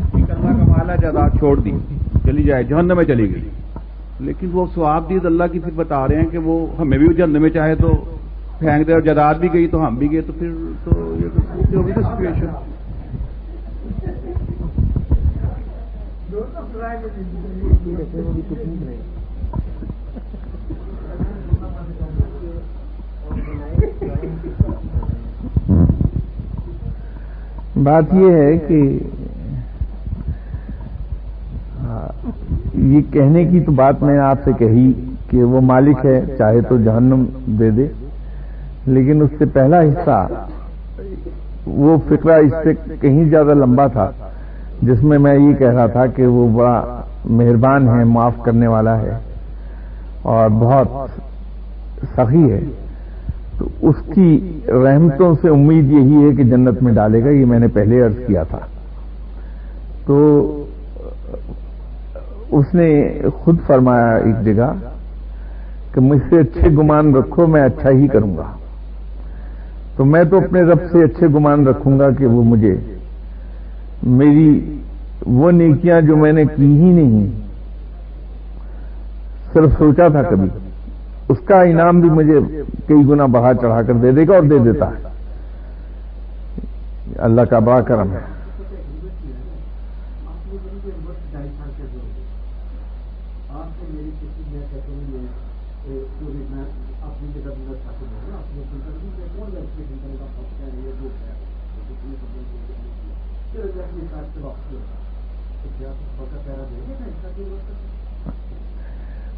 اللہ کا مالا جائیداد چھوڑ دی، چلی جائے جہنم میں چلی گئی، لیکن وہ ثواب دید اللہ کی پھر بتا رہے ہیں کہ وہ ہمیں بھی جہنم میں چاہے تو پھینک دے، اور جائیداد بھی گئی تو ہم بھی گئے، تو پھر تو یہ ہوگی نا سچویشن۔ بات یہ ہے کہ یہ کہنے کی تو بات میں نے آپ سے کہی کہ وہ مالک ہے، چاہے تو جہنم دے دے، لیکن اس سے پہلا حصہ وہ فقرہ اس سے کہیں زیادہ لمبا تھا جس میں میں یہ کہہ رہا تھا کہ وہ بڑا مہربان ہے، معاف کرنے والا ہے اور بہت سخی ہے، تو اس کی رحمتوں سے امید یہی ہے کہ جنت میں ڈالے گا. یہ میں نے پہلے عرض کیا تھا. تو اس نے خود فرمایا ایک جگہ کہ مجھ سے اچھے گمان رکھو، میں اچھا ہی کروں گا. تو میں تو اپنے رب سے اچھے گمان رکھوں گا کہ وہ مجھے میری وہ نیکیاں جو میں نے کی ہی نہیں، صرف سوچا تھا کبھی، اس کا انعام بھی مجھے کئی گنا بڑھا چڑھا کر دے دے گا اور دے دیتا ہے. اللہ کا بڑا کرم ہے.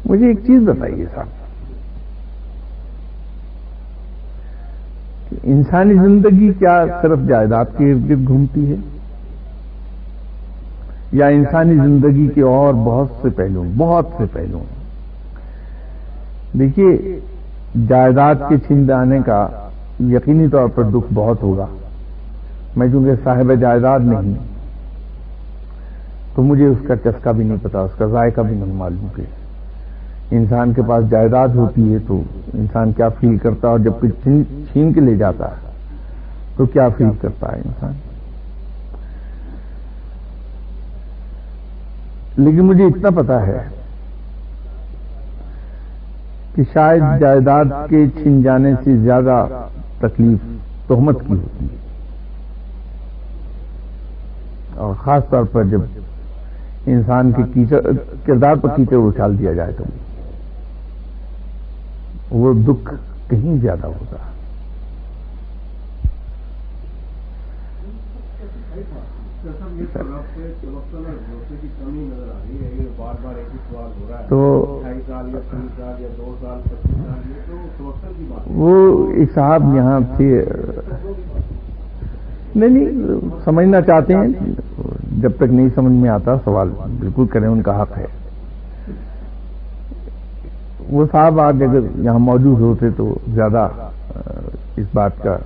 مجھے ایک چیز بتائیے صاحب، کہ انسانی زندگی کیا صرف جائیداد کے ارد گرد گھومتی ہے، یا انسانی زندگی کے اور بہت سے پہلو ہیں؟ دیکھیے، جائیداد کے چھین جانے کا یقینی طور پر دکھ بہت ہوگا. میں چونکہ صاحب جائیداد نہیں، تو مجھے اس کا چسکا بھی نہیں پتا، اس کا ذائقہ بھی نہیں معلوم کہ انسان کے پاس جائیداد ہوتی ہے تو انسان کیا فیل کرتا ہے، اور جب کچھ چھین کے لے جاتا ہے تو کیا فیل کرتا ہے انسان. لیکن مجھے اتنا پتا ہے کہ شاید جائیداد کے چھن جانے سے زیادہ تکلیف تہمت کی ہوتی ہے، اور خاص طور پر جب انسان کے کردار پر کیچڑ اچھال دیا جائے تو وہ دکھ کہیں زیادہ ہوتا ہے. تو وہ ایک صاحب یہاں تھے، نہیں سمجھنا چاہتے ہیں، جب تک نہیں سمجھ میں آتا سوال بالکل کریں، ان کا حق ہے. وہ صاحب آج اگر یہاں موجود ہوتے تو زیادہ اس بات کا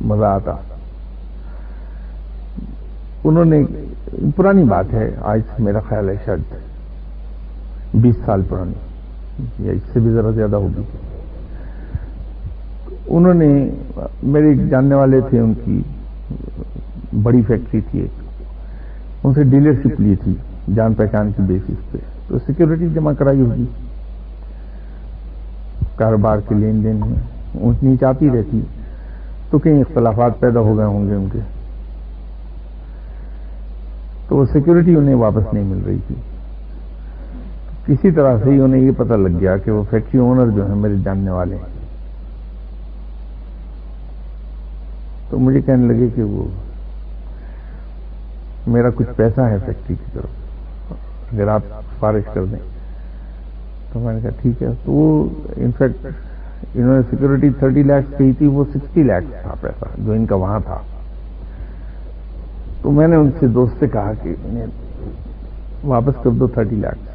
مزہ آتا. انہوں نے، پرانی بات ہے، آج سے میرا خیال ہے شاید 20 سال پرانی یا اس سے بھی ذرا زیادہ ہوگی. انہوں نے، میرے ایک جاننے والے تھے، ان کی بڑی فیکٹری تھی ایک، ان سے ڈیلرشپ لی تھی جان پہچان کی بیسس پہ. تو سیکورٹی جمع کرائی ہوگی، کاروبار کے لین دین میں اونچ نیچ آتی رہتی، تو کئی اختلافات پیدا ہو گئے ہوں گے ان کے. تو وہ سیکورٹی انہیں واپس نہیں مل رہی تھی. کسی طرح سے ہی انہیں یہ پتہ لگ گیا کہ وہ فیکٹری اونر جو ہیں میرے جاننے والے ہیں. تو مجھے کہنے لگے کہ وہ میرا کچھ پیسہ ہے فیکٹری کی طرف، اگر آپ سفارش کر دیں. تو میں نے کہا ٹھیک ہے. تو وہ انفیکٹ انہوں نے سیکورٹی 30 لاکھ کہی تھی، وہ 60 لاکھ تھا پیسہ جو ان کا وہاں تھا. تو میں نے ان سے دوست سے کہا کہ انہیں واپس کر دو 30 لاکھ.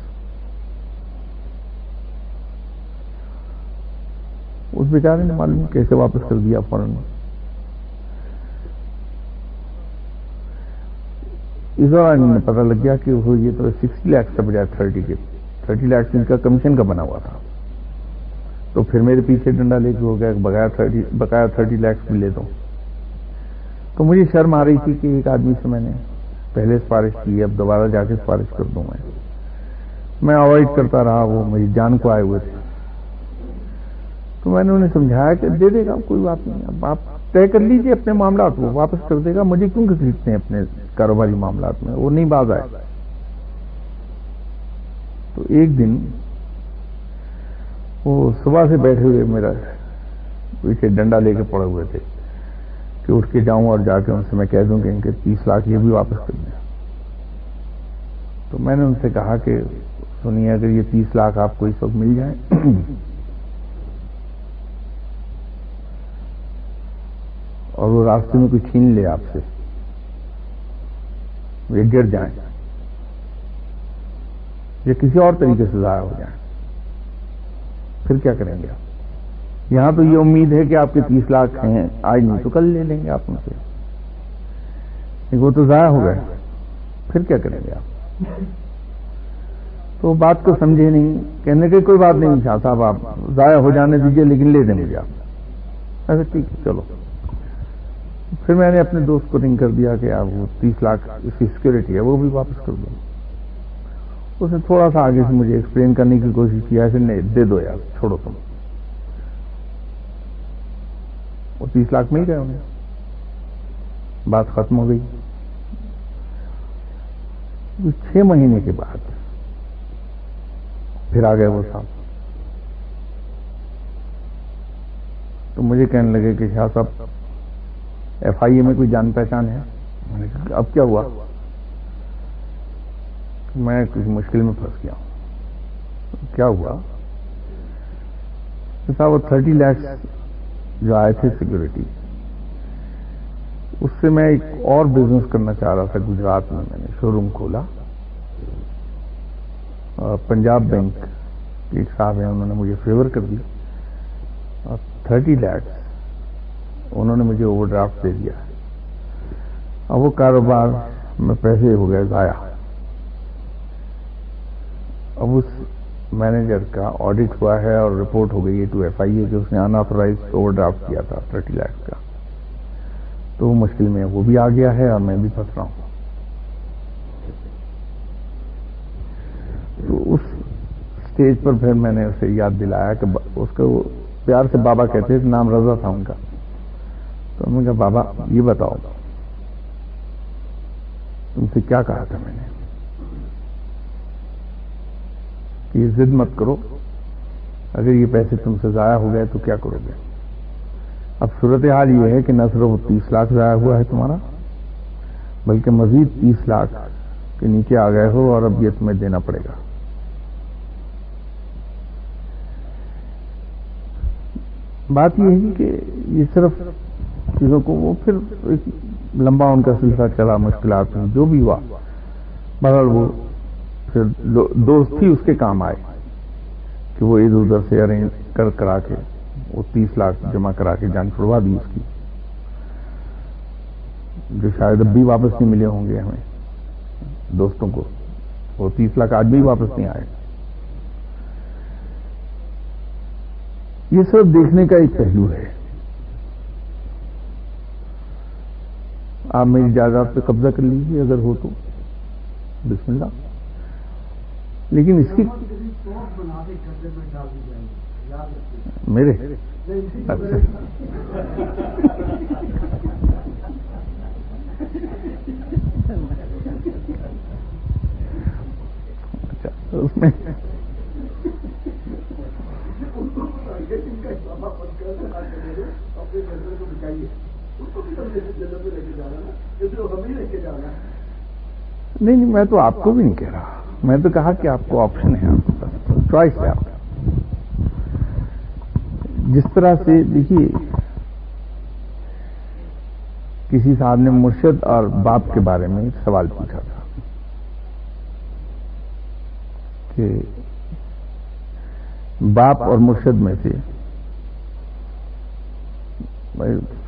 اس بیچارے نے معلوم کیسے واپس کر دیا فوراً. اس دوران انہیں پتہ لگ گیا کہ وہ یہ تو 60 لاکھ سے بجائے 30 لاکھ ان کا کمیشن کا بنا ہوا تھا. تو پھر میرے پیچھے ڈنڈا لے کے ہو گیا بقایا 30 لاکھ بھی لے دو. تو مجھے شرم آ رہی تھی کہ ایک آدمی سے میں نے پہلے سفارش کی، اب دوبارہ جا کے سفارش کر دوں. میں اوائڈ کرتا رہا، وہ میری جان کو آئے ہوئے تھے. تو میں نے انہیں سمجھایا کہ دے دے گا، کوئی بات نہیں، اب آپ طے کر لیجئے اپنے معاملات، وہ واپس کر دے گا، مجھے کیوں گھسیٹتے ہیں اپنے کاروباری معاملات میں. وہ نہیں باز آئے. تو ایک دن وہ صبح سے بیٹھے ہوئے میرا پیچھے ڈنڈا لے کے پڑے ہوئے تھے کہ اٹھ کے جاؤں اور جا کے ان سے میں کہہ دوں کہ ان کے 30 لاکھ یہ بھی واپس کر دیں. تو میں نے ان سے کہا کہ سنیے، اگر یہ 30 لاکھ آپ کو اس وقت مل جائیں اور وہ راستے میں کوئی چھین لے آپ سے، یہ گر جائیں یا کسی اور طریقے سے ضائع ہو جائیں، پھر کیا کریں گے آپ؟ یہاں تو یہ امید ہے کہ آپ کے 30 لاکھ ہیں، آج نہیں تو کل لے لیں گے آپ ان سے، لیکن وہ تو ضائع ہو گئے، پھر کیا کریں گے آپ؟ تو بات کو سمجھے نہیں، کہنے کی کوئی بات نہیں شاہ صاحب، آپ ضائع ہو جانے دیجئے لیکن لے دیں مجھے آپ۔ ایسا ٹھیک ہے چلو۔ پھر میں نے اپنے دوست کو رنگ کر دیا کہ آپ وہ 30 لاکھ اس کی سیکورٹی ہے وہ بھی واپس کر دو۔ اس نے تھوڑا سا آگے سے مجھے ایکسپلین کرنے کی کوشش کی، ایسے نہیں، دے دو یار، چھوڑو تم۔ وہ 30 لاکھ میں ہی گئے انہیں، بات ختم ہو گئی۔ 6 مہینے کے بعد پھر آ گئے وہ صاحب، تو مجھے کہنے لگے کہ شاہ صاحب FIA میں کوئی جان پہچان ہے؟ میں نے کہا اب کیا ہوا؟ میں کسی مشکل میں پھنس گیا ہوں۔ کیا ہوا؟ صاحب وہ 30 لاکھ جو آئے تھے سیکورٹی، اس سے میں ایک اور بزنس کرنا چاہ رہا تھا گجرات میں، نے شو روم کھولا، پنجاب بینک کے ایک صاحب ہیں، انہوں نے مجھے فیور کر دیا اور 30 لاکھ انہوں نے مجھے اوور ڈرافٹ دے دیا۔ اب وہ کاروبار میں پیسے ہو گئے ضائع۔ اب اس مینیجر کا آڈٹ ہوا ہے اور رپورٹ ہو گئی ہے ٹو FIA کہ اس نے انآتھورائز اوور ڈرافٹ کیا تھا 30 لاکھ کا، تو وہ مشکل میں وہ بھی آ گیا ہے اور میں بھی پھنس رہا ہوں۔ تو اس اسٹیج پر پھر میں نے اسے یاد دلایا کہ اس کو پیار سے بابا کہتے تھے، نام رضا تھا ان کا، تو میں نے کہا بابا یہ بتاؤ تم سے کیا کہا تھا میں نے کہ یہ ضد مت کرو، اگر یہ پیسے تم سے ضائع ہو گئے تو کیا کرو گے؟ اب صورتحال یہ ہے کہ نہ صرف 30 لاکھ ضائع ہوا ہے تمہارا، بلکہ مزید 30 لاکھ کے نیچے آ گئے ہو اور اب یہ تمہیں دینا پڑے گا۔ بات یہ ہے کہ یہ صرف چیزوں کو وہ پھر ایک لمبا ان کا سلسلہ چلا، مشکلات میں جو بھی ہوا، بہرحال وہ پھر دوست ہی اس کے کام آئے کہ وہ ادھر ادھر سے ارینج کرا کے وہ 30 لاکھ جمع کرا کے جان چھڑوا دی اس کی، جو شاید اب بھی واپس نہیں ملے ہوں گے ہمیں دوستوں کو، وہ 30 لاکھ آج بھی واپس نہیں آئے۔ یہ صرف دیکھنے کا ایک پہلو ہے۔ آپ میری جائیداد پہ قبضہ کر لیجیے اگر ہو تو، بسم اللہ، لیکن اس کی میرے اچھا اس میں نہیں میں تو آپ کو بھی نہیں کہہ رہا، میں تو کہا کہ آپ کو آپشن ہے، آپ کے پاس چوائس ہے آپ کا۔ جس طرح سے دیکھیے کسی صاحب نے مرشد اور باپ کے بارے میں ایک سوال پوچھا تھا کہ باپ اور مرشد میں سے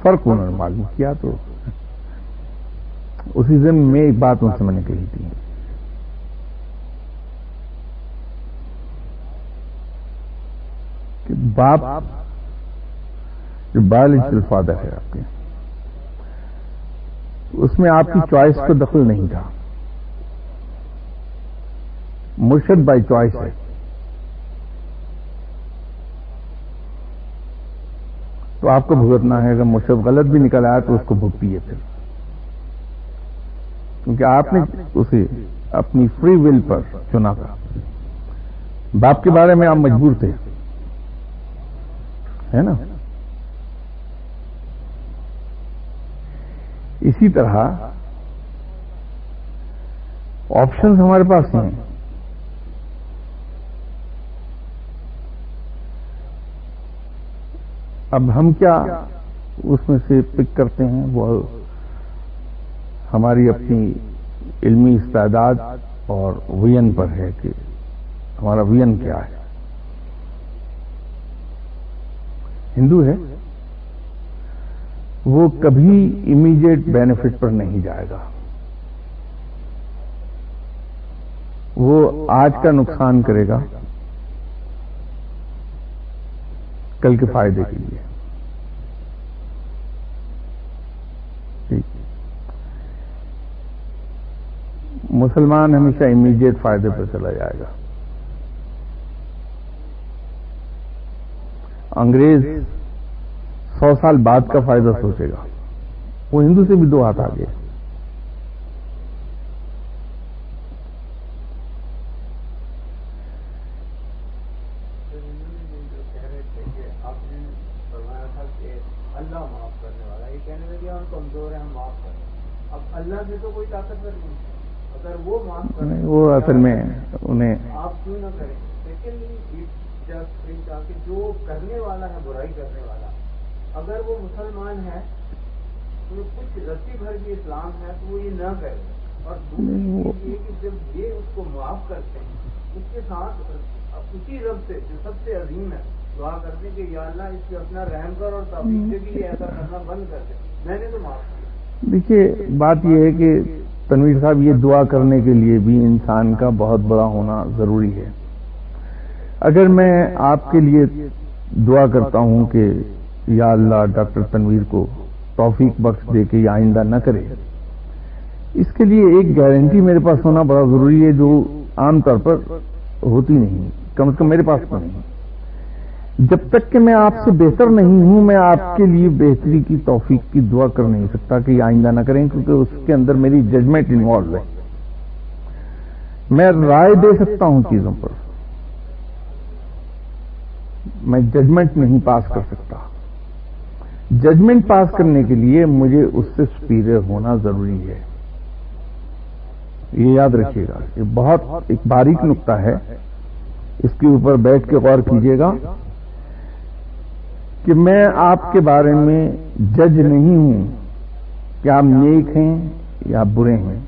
فرق انہوں نے معلوم کیا، تو اسی دن میں ایک بات ان سے میں نے کہی تھی کہ باپ جو بایولوجیکل فادر ہے آپ کے، اس میں آپ کی چوائس کو دخل نہیں تھا، مرشد بائی چوائس ہے۔ تو آپ کو بھگتنا ہے، اگر مرشد غلط بھی نکل آیا تو اس کو بھگتیے پھر، کیونکہ آپ نے اسے اپنی فری ول پر چنا تھا۔ باپ کے بارے میں آپ مجبور تھے، ہے نا؟ اسی طرح آپشنز ہمارے پاس ہیں۔ اب ہم کیا اس میں سے پک کرتے ہیں، وہ ہماری اپنی علمی استعداد اور وین پر ہے کہ ہمارا وین کیا ہے. ہندو ہے وہ کبھی امیڈیٹ بینیفٹ پر نہیں جائے گا. وہ آج کا نقصان کرے گا کل کے فائدے کے لیے. مسلمان ہمیشہ امیڈیٹ فائدے پر چلا جائے گا. انگریز 100 سال بعد کا فائدہ سوچے گا. وہ ہندو سے بھی 2 ہاتھ آگے. اللہ معاف کرنے والا، یہ کہنے لگے ہم کمزور ہیں، ہم معاف کریں. اب اللہ سے تو کوئی طاقتور نہیں، اگر وہ معاف کریں وہ اصل میں انہیں آپ کیوں نہ کریں. لیکن کہ جو کرنے والا ہے، برائی کرنے والا، اگر وہ مسلمان ہے تو کچھ رسی بھر بھی اسلام ہے تو وہ یہ نہ کرے. اور دوسری چیز یہ کہ جب یہ اس کو معاف کرتے ہیں، اس کے ساتھ اسی رب سے جو سب سے عظیم ہے دعا کرتے ہیں کہ یا اللہ اس پہ اپنا رحم کر اور توفیق دے کہ یہ ایسا کرنا بند کر دے. میں نے تو معاف کیا. دیکھیے بات یہ ہے کہ تنویر صاحب یہ دعا کرنے کے لیے بھی انسان کا بہت بڑا ہونا ضروری ہے. اگر میں آپ کے لیے دعا کرتا ہوں کہ یا اللہ ڈاکٹر تنویر کو توفیق بخش دے کہ یہ آئندہ نہ کرے، اس کے لیے ایک گارنٹی میرے پاس ہونا بڑا ضروری ہے جو عام طور پر ہوتی نہیں، کم از کم میرے پاس تو نہیں. جب تک کہ میں آپ سے بہتر نہیں ہوں میں آپ کے لیے بہتری کی توفیق کی دعا کر نہیں سکتا کہ یہ آئندہ نہ کریں، کیونکہ اس کے اندر میری ججمنٹ انوالو ہے. میں رائے دے سکتا ہوں چیزوں پر، میں ججمنٹ نہیں پاس کر سکتا. ججمنٹ پاس کرنے کے لیے مجھے اس سے سپیریئر ہونا ضروری ہے. یہ یاد رکھیے گا، یہ بہت ایک باریک نقطہ ہے، اس کے اوپر بیٹھ کے غور کیجیے گا کہ میں آپ کے بارے میں جج نہیں ہوں کہ آپ نیک ہیں یا برے ہیں،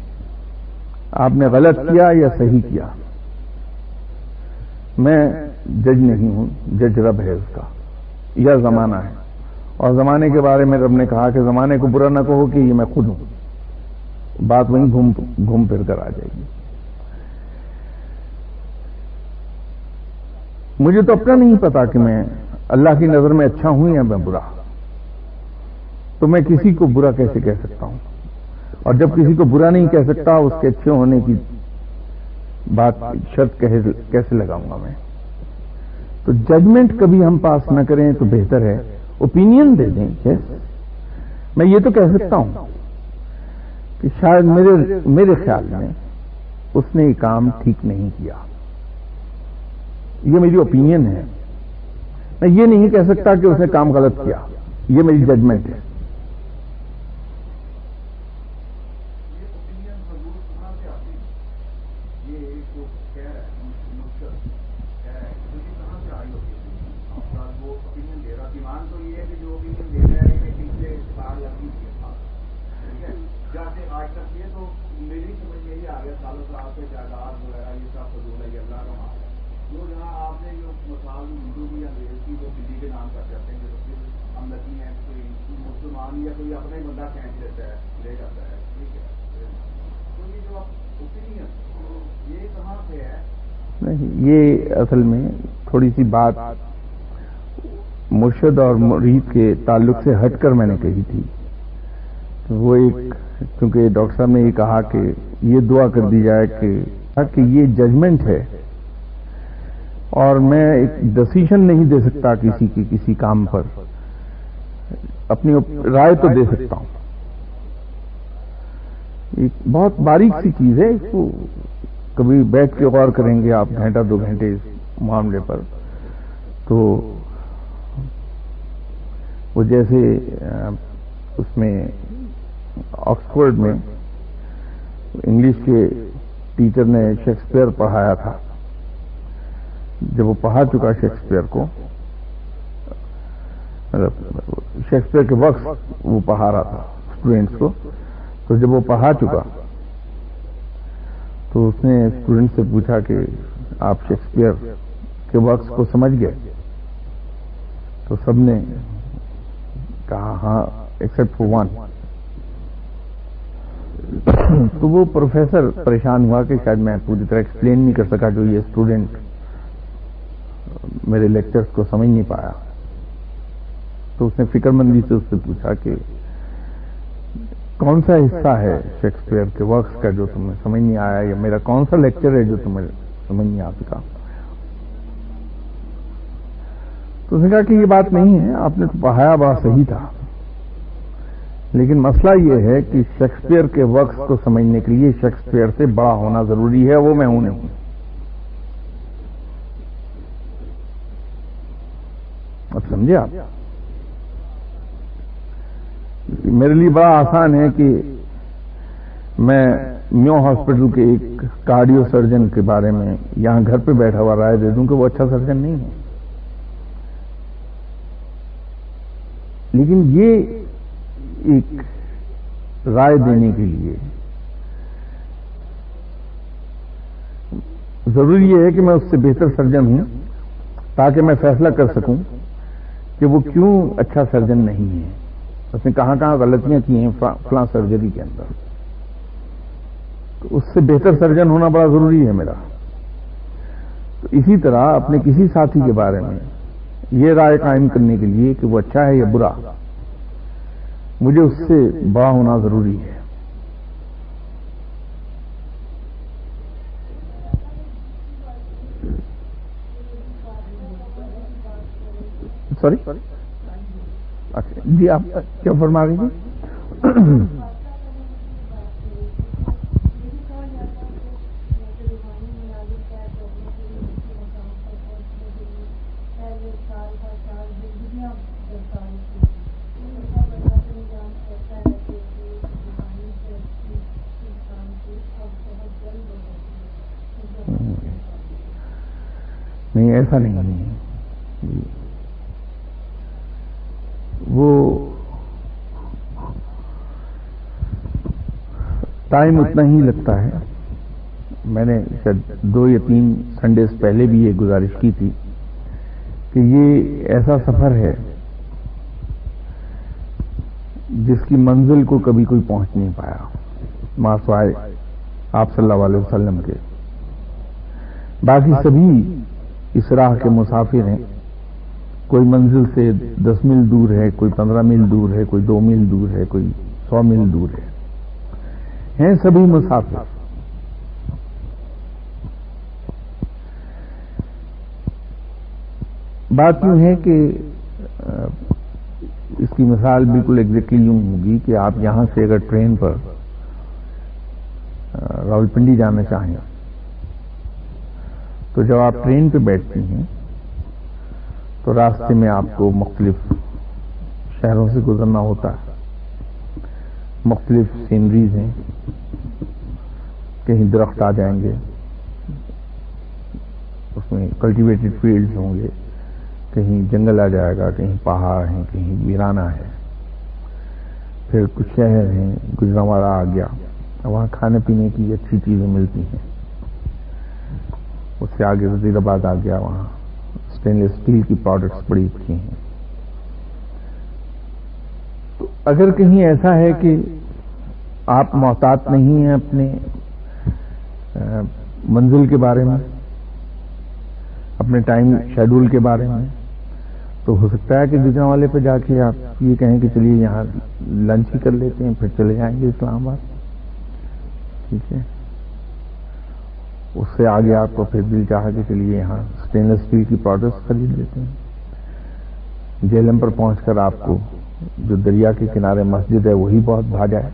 آپ نے غلط کیا یا صحیح کیا. میں جج نہیں ہوں، جج رب ہے اس کا یا زمانہ ہے. اور زمانے کے بارے میں رب نے کہا کہ زمانے کو برا نہ کہو کہ یہ میں خود ہوں. بات وہیں گھوم پھر کر آ جائے گی. مجھے تو اپنا نہیں پتا کہ میں اللہ کی نظر میں اچھا ہوں یا میں برا، تو میں کسی کو برا کیسے کہہ سکتا ہوں؟ اور جب کسی کو برا نہیں کہہ سکتا اس کے اچھے ہونے کی بات شرط کیسے لگاؤں گا میں؟ تو ججمنٹ کبھی ہم پاس نہ کریں تو بہتر ہے. اوپینین دے دیں. میں یہ تو کہہ سکتا ہوں کہ شاید میرے خیال میں اس نے یہ کام ٹھیک نہیں کیا. یہ میری اوپینین ہے. میں یہ نہیں کہہ سکتا کہ اس نے کام غلط کیا. یہ میری ججمنٹ ہے. یہ اصل میں تھوڑی سی بات مرشد اور مرید کے تعلق سے ہٹ کر میں نے کہی تھی. وہ ایک کیونکہ ڈاکٹر صاحب نے یہ کہا کہ یہ دعا کر دی جائے کہ یہ ججمنٹ ہے اور میں ایک ڈیسیژن نہیں دے سکتا کسی کام پر. اپنی رائے تو دے سکتا ہوں. ایک بہت باریک سی چیز ہے، اس کو کبھی بیٹھ کے غور کریں گے آپ 1-2 گھنٹے اس معاملے پر تو وہ جیسے اس میں آکسفورڈ میں انگلش کے ٹیچر نے شیکسپیئر پڑھایا تھا. جب وہ پڑھا چکا شیکسپیئر کو، شیکسپیئر کے وقت وہ پڑھا رہا تھا اسٹوڈینٹس کو، تو جب وہ پڑھا چکا تو اس نے اسٹوڈنٹ سے پوچھا کہ آپ شیکسپیئر کے ورکس کو سمجھ گئے؟ تو سب نے کہا ہاں ایکسپٹ فور ون. تو وہ پروفیسر پریشان ہوا کہ شاید میں پوری طرح ایکسپلین نہیں کر سکا جو یہ اسٹوڈنٹ میرے لیکچرز کو سمجھ نہیں پایا. تو اس نے فکر مندی سے اس سے پوچھا کہ کون سا حصہ ہے شیکسپیئر کے ورکس کا جو تمہیں سمجھ نہیں آیا، یا میرا کون سا لیکچر ہے جو تمہیں سمجھ نہیں آ سکا؟ تو اس نے کہا کہ یہ بات نہیں ہے، آپ نے تو پڑھایا بڑا صحیح تھا، لیکن مسئلہ یہ ہے کہ شیکسپیئر کے ورکس کو سمجھنے کے لیے شیکسپیئر سے بڑا ہونا ضروری ہے، وہ میں ہوں نہیں. اب سمجھے آپ؟ میرے لیے بڑا آسان ہے کہ میں میو ہاسپٹل کے ایک کارڈیو سرجن کے بارے میں یہاں گھر پہ بیٹھا ہوا رائے دے دوں کہ وہ اچھا سرجن نہیں ہے، لیکن یہ ایک رائے دینے کے لیے ضروری یہ ہے کہ میں اس سے بہتر سرجن ہوں تاکہ میں فیصلہ کر سکوں کہ وہ کیوں اچھا سرجن نہیں ہے، اس نے کہاں کہاں غلطیاں کی ہیں فلاں سرجری کے اندر. تو اس سے بہتر سرجن ہونا بڑا ضروری ہے میرا. تو اسی طرح اپنے کسی ساتھی کے بارے میں یہ رائے قائم کرنے کے لیے کہ وہ اچھا ہے یا برا، مجھے اس سے بڑا ہونا ضروری ہے. سوری اچھا جی، آپ کیا فرما رہی تھی؟ نہیں ایسا نہیں ہے، وہ ٹائم اتنا ہی لگتا ہے. میں نے شاید 2 یا 3 سنڈیز پہلے بھی یہ گزارش کی تھی کہ یہ ایسا سفر ہے جس کی منزل کو کبھی کوئی پہنچ نہیں پایا ماں سوائے آپ صلی اللہ علیہ وسلم کے. باقی سبھی اس راہ کے مسافر ہیں، کوئی منزل سے 10 میل دور ہے، کوئی 15 میل دور ہے، کوئی 2 میل دور ہے، کوئی 100 میل دور ہے، ہیں سبھی مسافر. بات یوں ہے کہ اس کی مثال بالکل ایگزیکٹلی یوں ہوگی کہ آپ یہاں سے اگر ٹرین پر راولپنڈی جانا چاہیں تو جب آپ ٹرین پہ بیٹھتی ہیں تو راستے میں آپ کو مختلف شہروں سے گزرنا ہوتا ہے، مختلف سینریز ہیں، کہیں درخت آ جائیں گے، اس میں کلٹیویٹڈ فیلڈز ہوں گے، کہیں جنگل آ جائے گا، کہیں پہاڑ ہیں، کہیں ویرانہ ہے، پھر کچھ شہر ہیں، گجرانواڑہ آ گیا، وہاں کھانے پینے کی اچھی چیزیں ملتی ہیں. اس سے آگے وزیر آباد آ گیا، وہاں اسٹین لیس اسٹیل کی پروڈکٹس بڑی اچھی ہیں. تو اگر کہیں ایسا ہے کہ آپ محتاط نہیں ہیں اپنے منزل کے بارے میں، اپنے ٹائم شیڈول کے بارے میں، تو ہو سکتا ہے کہ گجرانوالے پہ جا کے آپ یہ کہیں کہ چلیے یہاں لنچ ہی کر لیتے ہیں، پھر چلے جائیں گے اسلام آباد. ٹھیک ہے، اس سے آگے آپ کو پھر دل چاہا کہ چلیے یہاں اسٹین لیس اسٹیل کی پروڈکٹس خرید لیتے ہیں. جیلم پر پہنچ کر آپ کو جو دریا کے کنارے مسجد ہے وہی بہت بھا جائے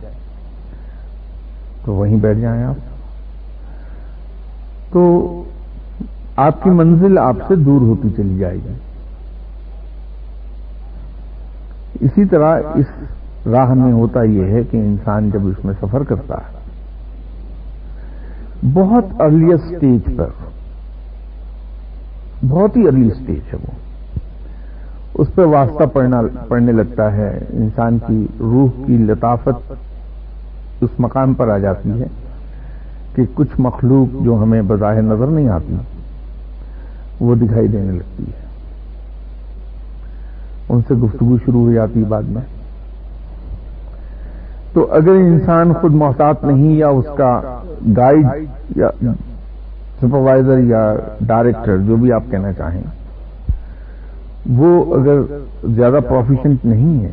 تو وہیں بیٹھ جائیں آپ. تو آپ کی منزل آپ سے دور ہوتی چلی جائے گی. اسی طرح اس راہ میں ہوتا یہ ہے کہ انسان جب اس میں سفر کرتا ہے بہت ارلیسٹ سٹیج پر، بہت ہی ارلی سٹیج ہے وہ، اس پہ واسطہ پڑنے لگتا ہے، انسان کی روح کی لطافت اس مقام پر آ جاتی ہے کہ کچھ مخلوق جو ہمیں بظاہر نظر نہیں آتی وہ دکھائی دینے لگتی ہے، ان سے گفتگو شروع ہو جاتی بعد میں. تو اگر انسان خود محتاط نہیں، یا اس کا گائیڈ یا سپروائزر یا ڈائریکٹر جو بھی آپ کہنا چاہیں، وہ اگر زیادہ پروفیشنٹ نہیں ہے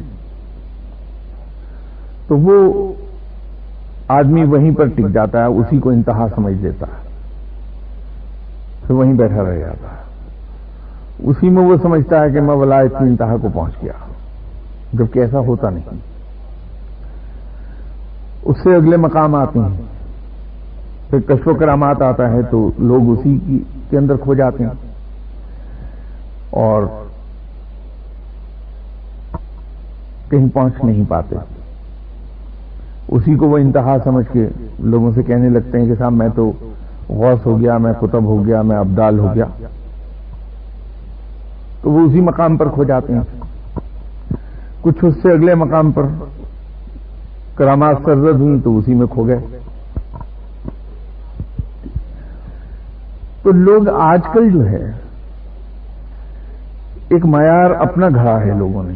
تو وہ آدمی وہیں پر ٹک جاتا ہے، اسی کو انتہا سمجھ لیتا ہے، پھر وہیں بیٹھا رہ جاتا ہے، اسی میں وہ سمجھتا ہے کہ میں ولایت کی انتہا کو پہنچ گیا، جبکہ ایسا ہوتا نہیں. اس سے اگلے مقام آتے ہیں، پھر کشف و کرامات آتا ہے تو لوگ اسی کے اندر کھو جاتے ہیں اور کہیں پہنچ نہیں پاتے. اسی کو وہ انتہا سمجھ کے لوگوں سے کہنے لگتے ہیں کہ صاحب میں تو غوث ہو گیا، میں قطب ہو گیا، میں ابدال ہو گیا. تو وہ اسی مقام پر کھو جاتے ہیں. کچھ اس سے اگلے مقام پر کرامات سرزد ہوئی تو اسی میں کھو گئے. تو لوگ آج کل جو ہے ایک معیار اپنا گھڑا ہے لوگوں نے،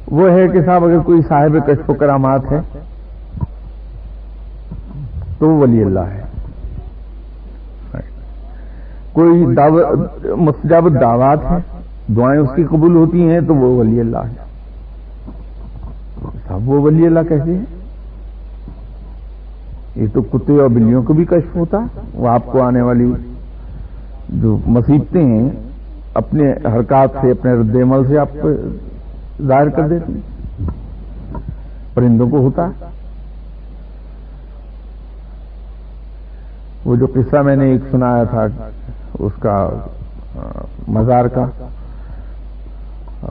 وہ ہے کہ صاحب اگر کوئی صاحب کشف و کرامات ہے تو وہ ولی اللہ ہے، کوئی مستجاب الدعوات ہے، دعائیں اس کی قبول ہوتی ہیں تو وہ ولی اللہ ہے. صاحب وہ ولی اللہ کیسے ہے؟ یہ تو کتے اور بلیوں کو بھی کشف ہوتا، وہ آپ کو آنے والی جو مصیبتیں ہیں اپنے حرکات سے، اپنے رد عمل سے آپ کو ظاہر کر دیتی. پرندوں کو ہوتا ہے. وہ جو قصہ میں نے ایک سنایا تھا اس کا مزار کا،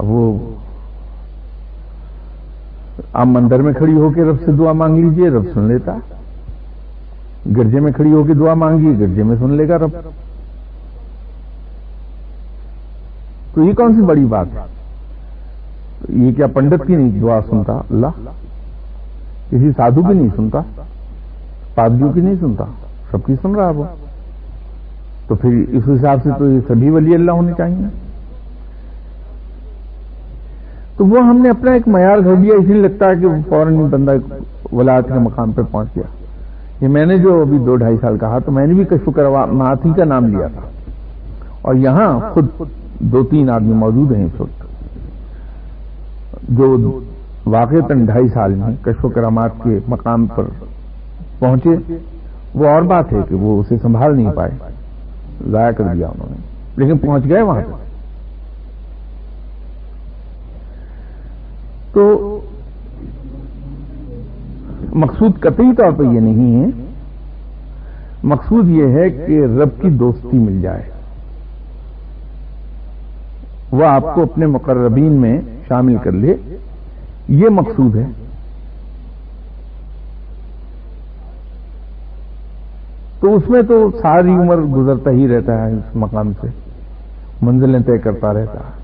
وہ آپ مندر میں کھڑی ہو کے رب سے دعا مانگ لیجئے، رب سن لیتا. گرجے میں کھڑی ہو کے دعا مانگیے، گرجے میں سن لے گا رب. تو یہ کون سی بڑی بات ہے؟ یہ کیا پنڈت کی نہیں دعا سنتا اللہ؟ کسی سادھو کی نہیں سنتا، پادریوں کی نہیں سنتا، سب کی سن رہا ہے وہ. تو پھر اس حساب سے تو یہ سبھی ولی اللہ ہونے چاہیے. تو وہ ہم نے اپنا ایک معیار گھڑ دیا، اس لیے لگتا ہے کہ فوراً بندہ ولایت کے مقام پہ پہنچ گیا. یہ میں نے جو ابھی 2-2.5 سال کہا تو میں نے بھی کشف و کرامات ہی کا نام لیا تھا، اور یہاں خود 2-3 آدمی موجود ہیں اس وقت جو واقعتاً 2.5 سال میں کشف و کرامات کے مقام پر پہنچے. وہ اور بات ہے کہ وہ اسے سنبھال نہیں پائے، ضائع کر دیا انہوں نے، لیکن پہنچ گئے وہاں تک. تو مقصود قطعی طور پہ یہ نہیں ہے، مقصود یہ ہے کہ رب کی دوستی مل جائے، وہ آپ کو اپنے مقربین میں شامل کر لے، یہ مقصود ہے. تو اس میں تو ساری عمر گزرتا ہی رہتا ہے، اس مقام سے منزلیں طے کرتا رہتا ہے،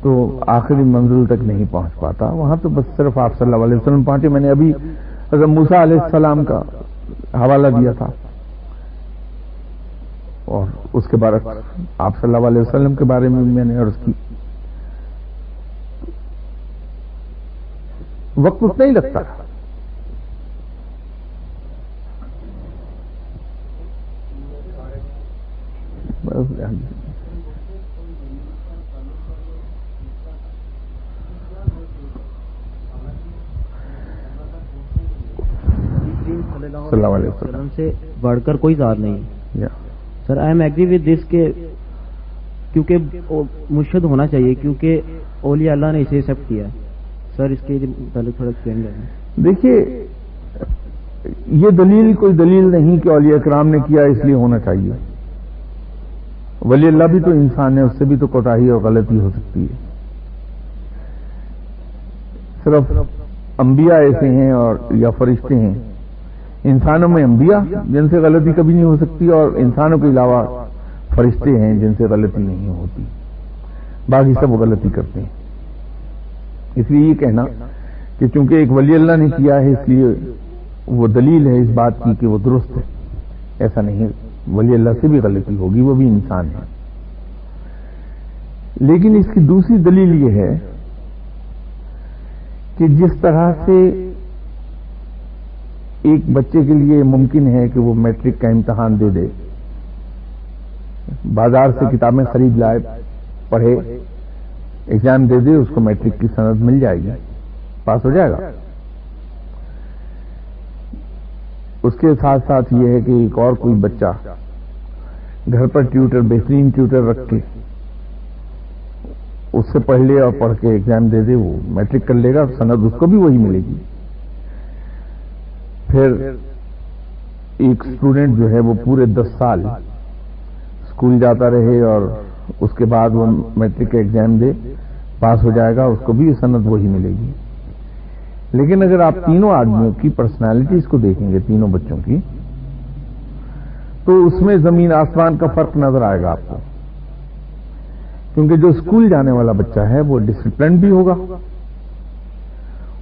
تو آخری منزل تک نہیں پہنچ پاتا. وہاں تو بس صرف آپ صلی اللہ علیہ وسلم پہنچے. میں نے ابھی حضرت موسیٰ علیہ السلام کا حوالہ دیا تھا، اور اس کے بعد آپ صلی اللہ علیہ وسلم کے بارے میں میں نے عرض کی. وقت اتنا ہی لگتا ہے. صلی اللہ علیہ وسلم سے بڑھ کر کوئی ذات نہیں. Sir I am agree with this کہ کیونکہ مرشد ہونا چاہیے، کیونکہ اولیاء اللہ نے اسے ایکسیپٹ کیا. سر اس کے متعلق تھوڑا ایکسپلین کریں. دیکھیے یہ دلیل کوئی دلیل نہیں کہ اولیاء کرام نے کیا اس لیے ہونا چاہیے. ولی اللہ بھی تو انسان ہے، اس سے بھی تو کوتاہی اور غلطی ہو سکتی ہے. صرف انبیاء ایسے ہیں اور یا فرشتے ہیں. انسانوں میں انبیاء جن سے غلطی کبھی نہیں ہو سکتی، اور انسانوں کے علاوہ فرشتے ہیں جن سے غلطی نہیں ہوتی، باقی سب غلطی کرتے ہیں. اس لیے یہ کہنا کہ چونکہ ایک ولی اللہ نے کیا ہے اس لیے وہ دلیل ہے اس بات کی کہ وہ درست ہے. ایسا نہیں، ولی اللہ سے بھی غلطی ہوگی، وہ بھی انسان ہے. لیکن اس کی دوسری دلیل یہ ہے کہ جس طرح سے ایک بچے کے لیے ممکن ہے کہ وہ میٹرک کا امتحان دے دے، بازار سے کتابیں خرید لائے، پڑھے، ایگزام دے دے، اس کو میٹرک کی سند مل جائے گی، پاس ہو جائے گا. اس کے ساتھ ساتھ یہ ہے کہ ایک اور کوئی بچہ گھر پر ٹیوٹر، بہترین ٹیوٹر رکھ کے اس سے پڑھ لے اور پڑھ کے ایگزام دے دے، وہ میٹرک کر لے گا، سند اس کو بھی وہی ملے گی. پھر ایک اسٹوڈنٹ جو ہے وہ پورے 10 سال اسکول جاتا رہے اور اس کے بعد وہ میٹرک کا ایگزام دے، پاس ہو جائے گا، اس کو بھی سند وہی ملے گی. لیکن اگر آپ تینوں آدمیوں کی پرسنالٹیز کو دیکھیں گے، تینوں بچوں کی، تو اس میں زمین آسمان کا فرق نظر آئے گا آپ کو. کیونکہ جو اسکول جانے والا بچہ ہے وہ ڈسپلن بھی ہوگا،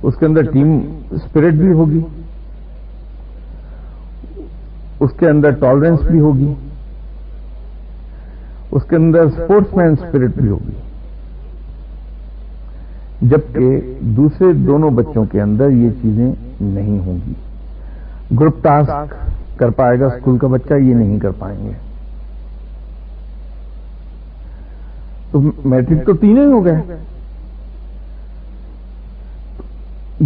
اس کے اندر ٹیم اسپرٹ بھی ہوگی، اس کے اندر ٹالرنس بھی ہوگی، اس کے اندر اسپورٹس مین اسپرٹ بھی ہوگی. جبکہ دوسرے دونوں بچوں کے اندر یہ چیزیں نہیں ہوں گی. گروپ ٹاسک کر پائے گا اسکول کا بچہ، یہ نہیں کر پائیں گے. تو میٹرک تو تینوں ہی ہو گئے.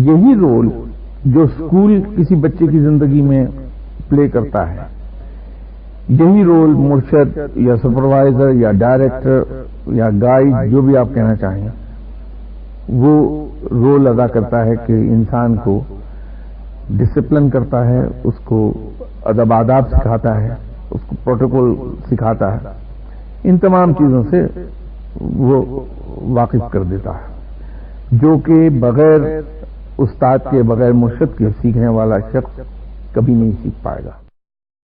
یہی رول جو اسکول کسی بچے کی زندگی میں پلے کرتا ہے، یہی رول مرشد یا سپروائزر یا ڈائریکٹر یا گائیڈ، جو بھی آپ کہنا چاہیں، وہ رول ادا کرتا ہے کہ انسان کو ڈسپلن کرتا ہے، اس کو ادب آداب سکھاتا ہے، اس کو پروٹوکول سکھاتا ہے، ان تمام چیزوں سے وہ واقف کر دیتا ہے، جو کہ بغیر استاد کے، بغیر مرشد کے سیکھنے والا شخص کبھی نہیں سیکھ پائے گا.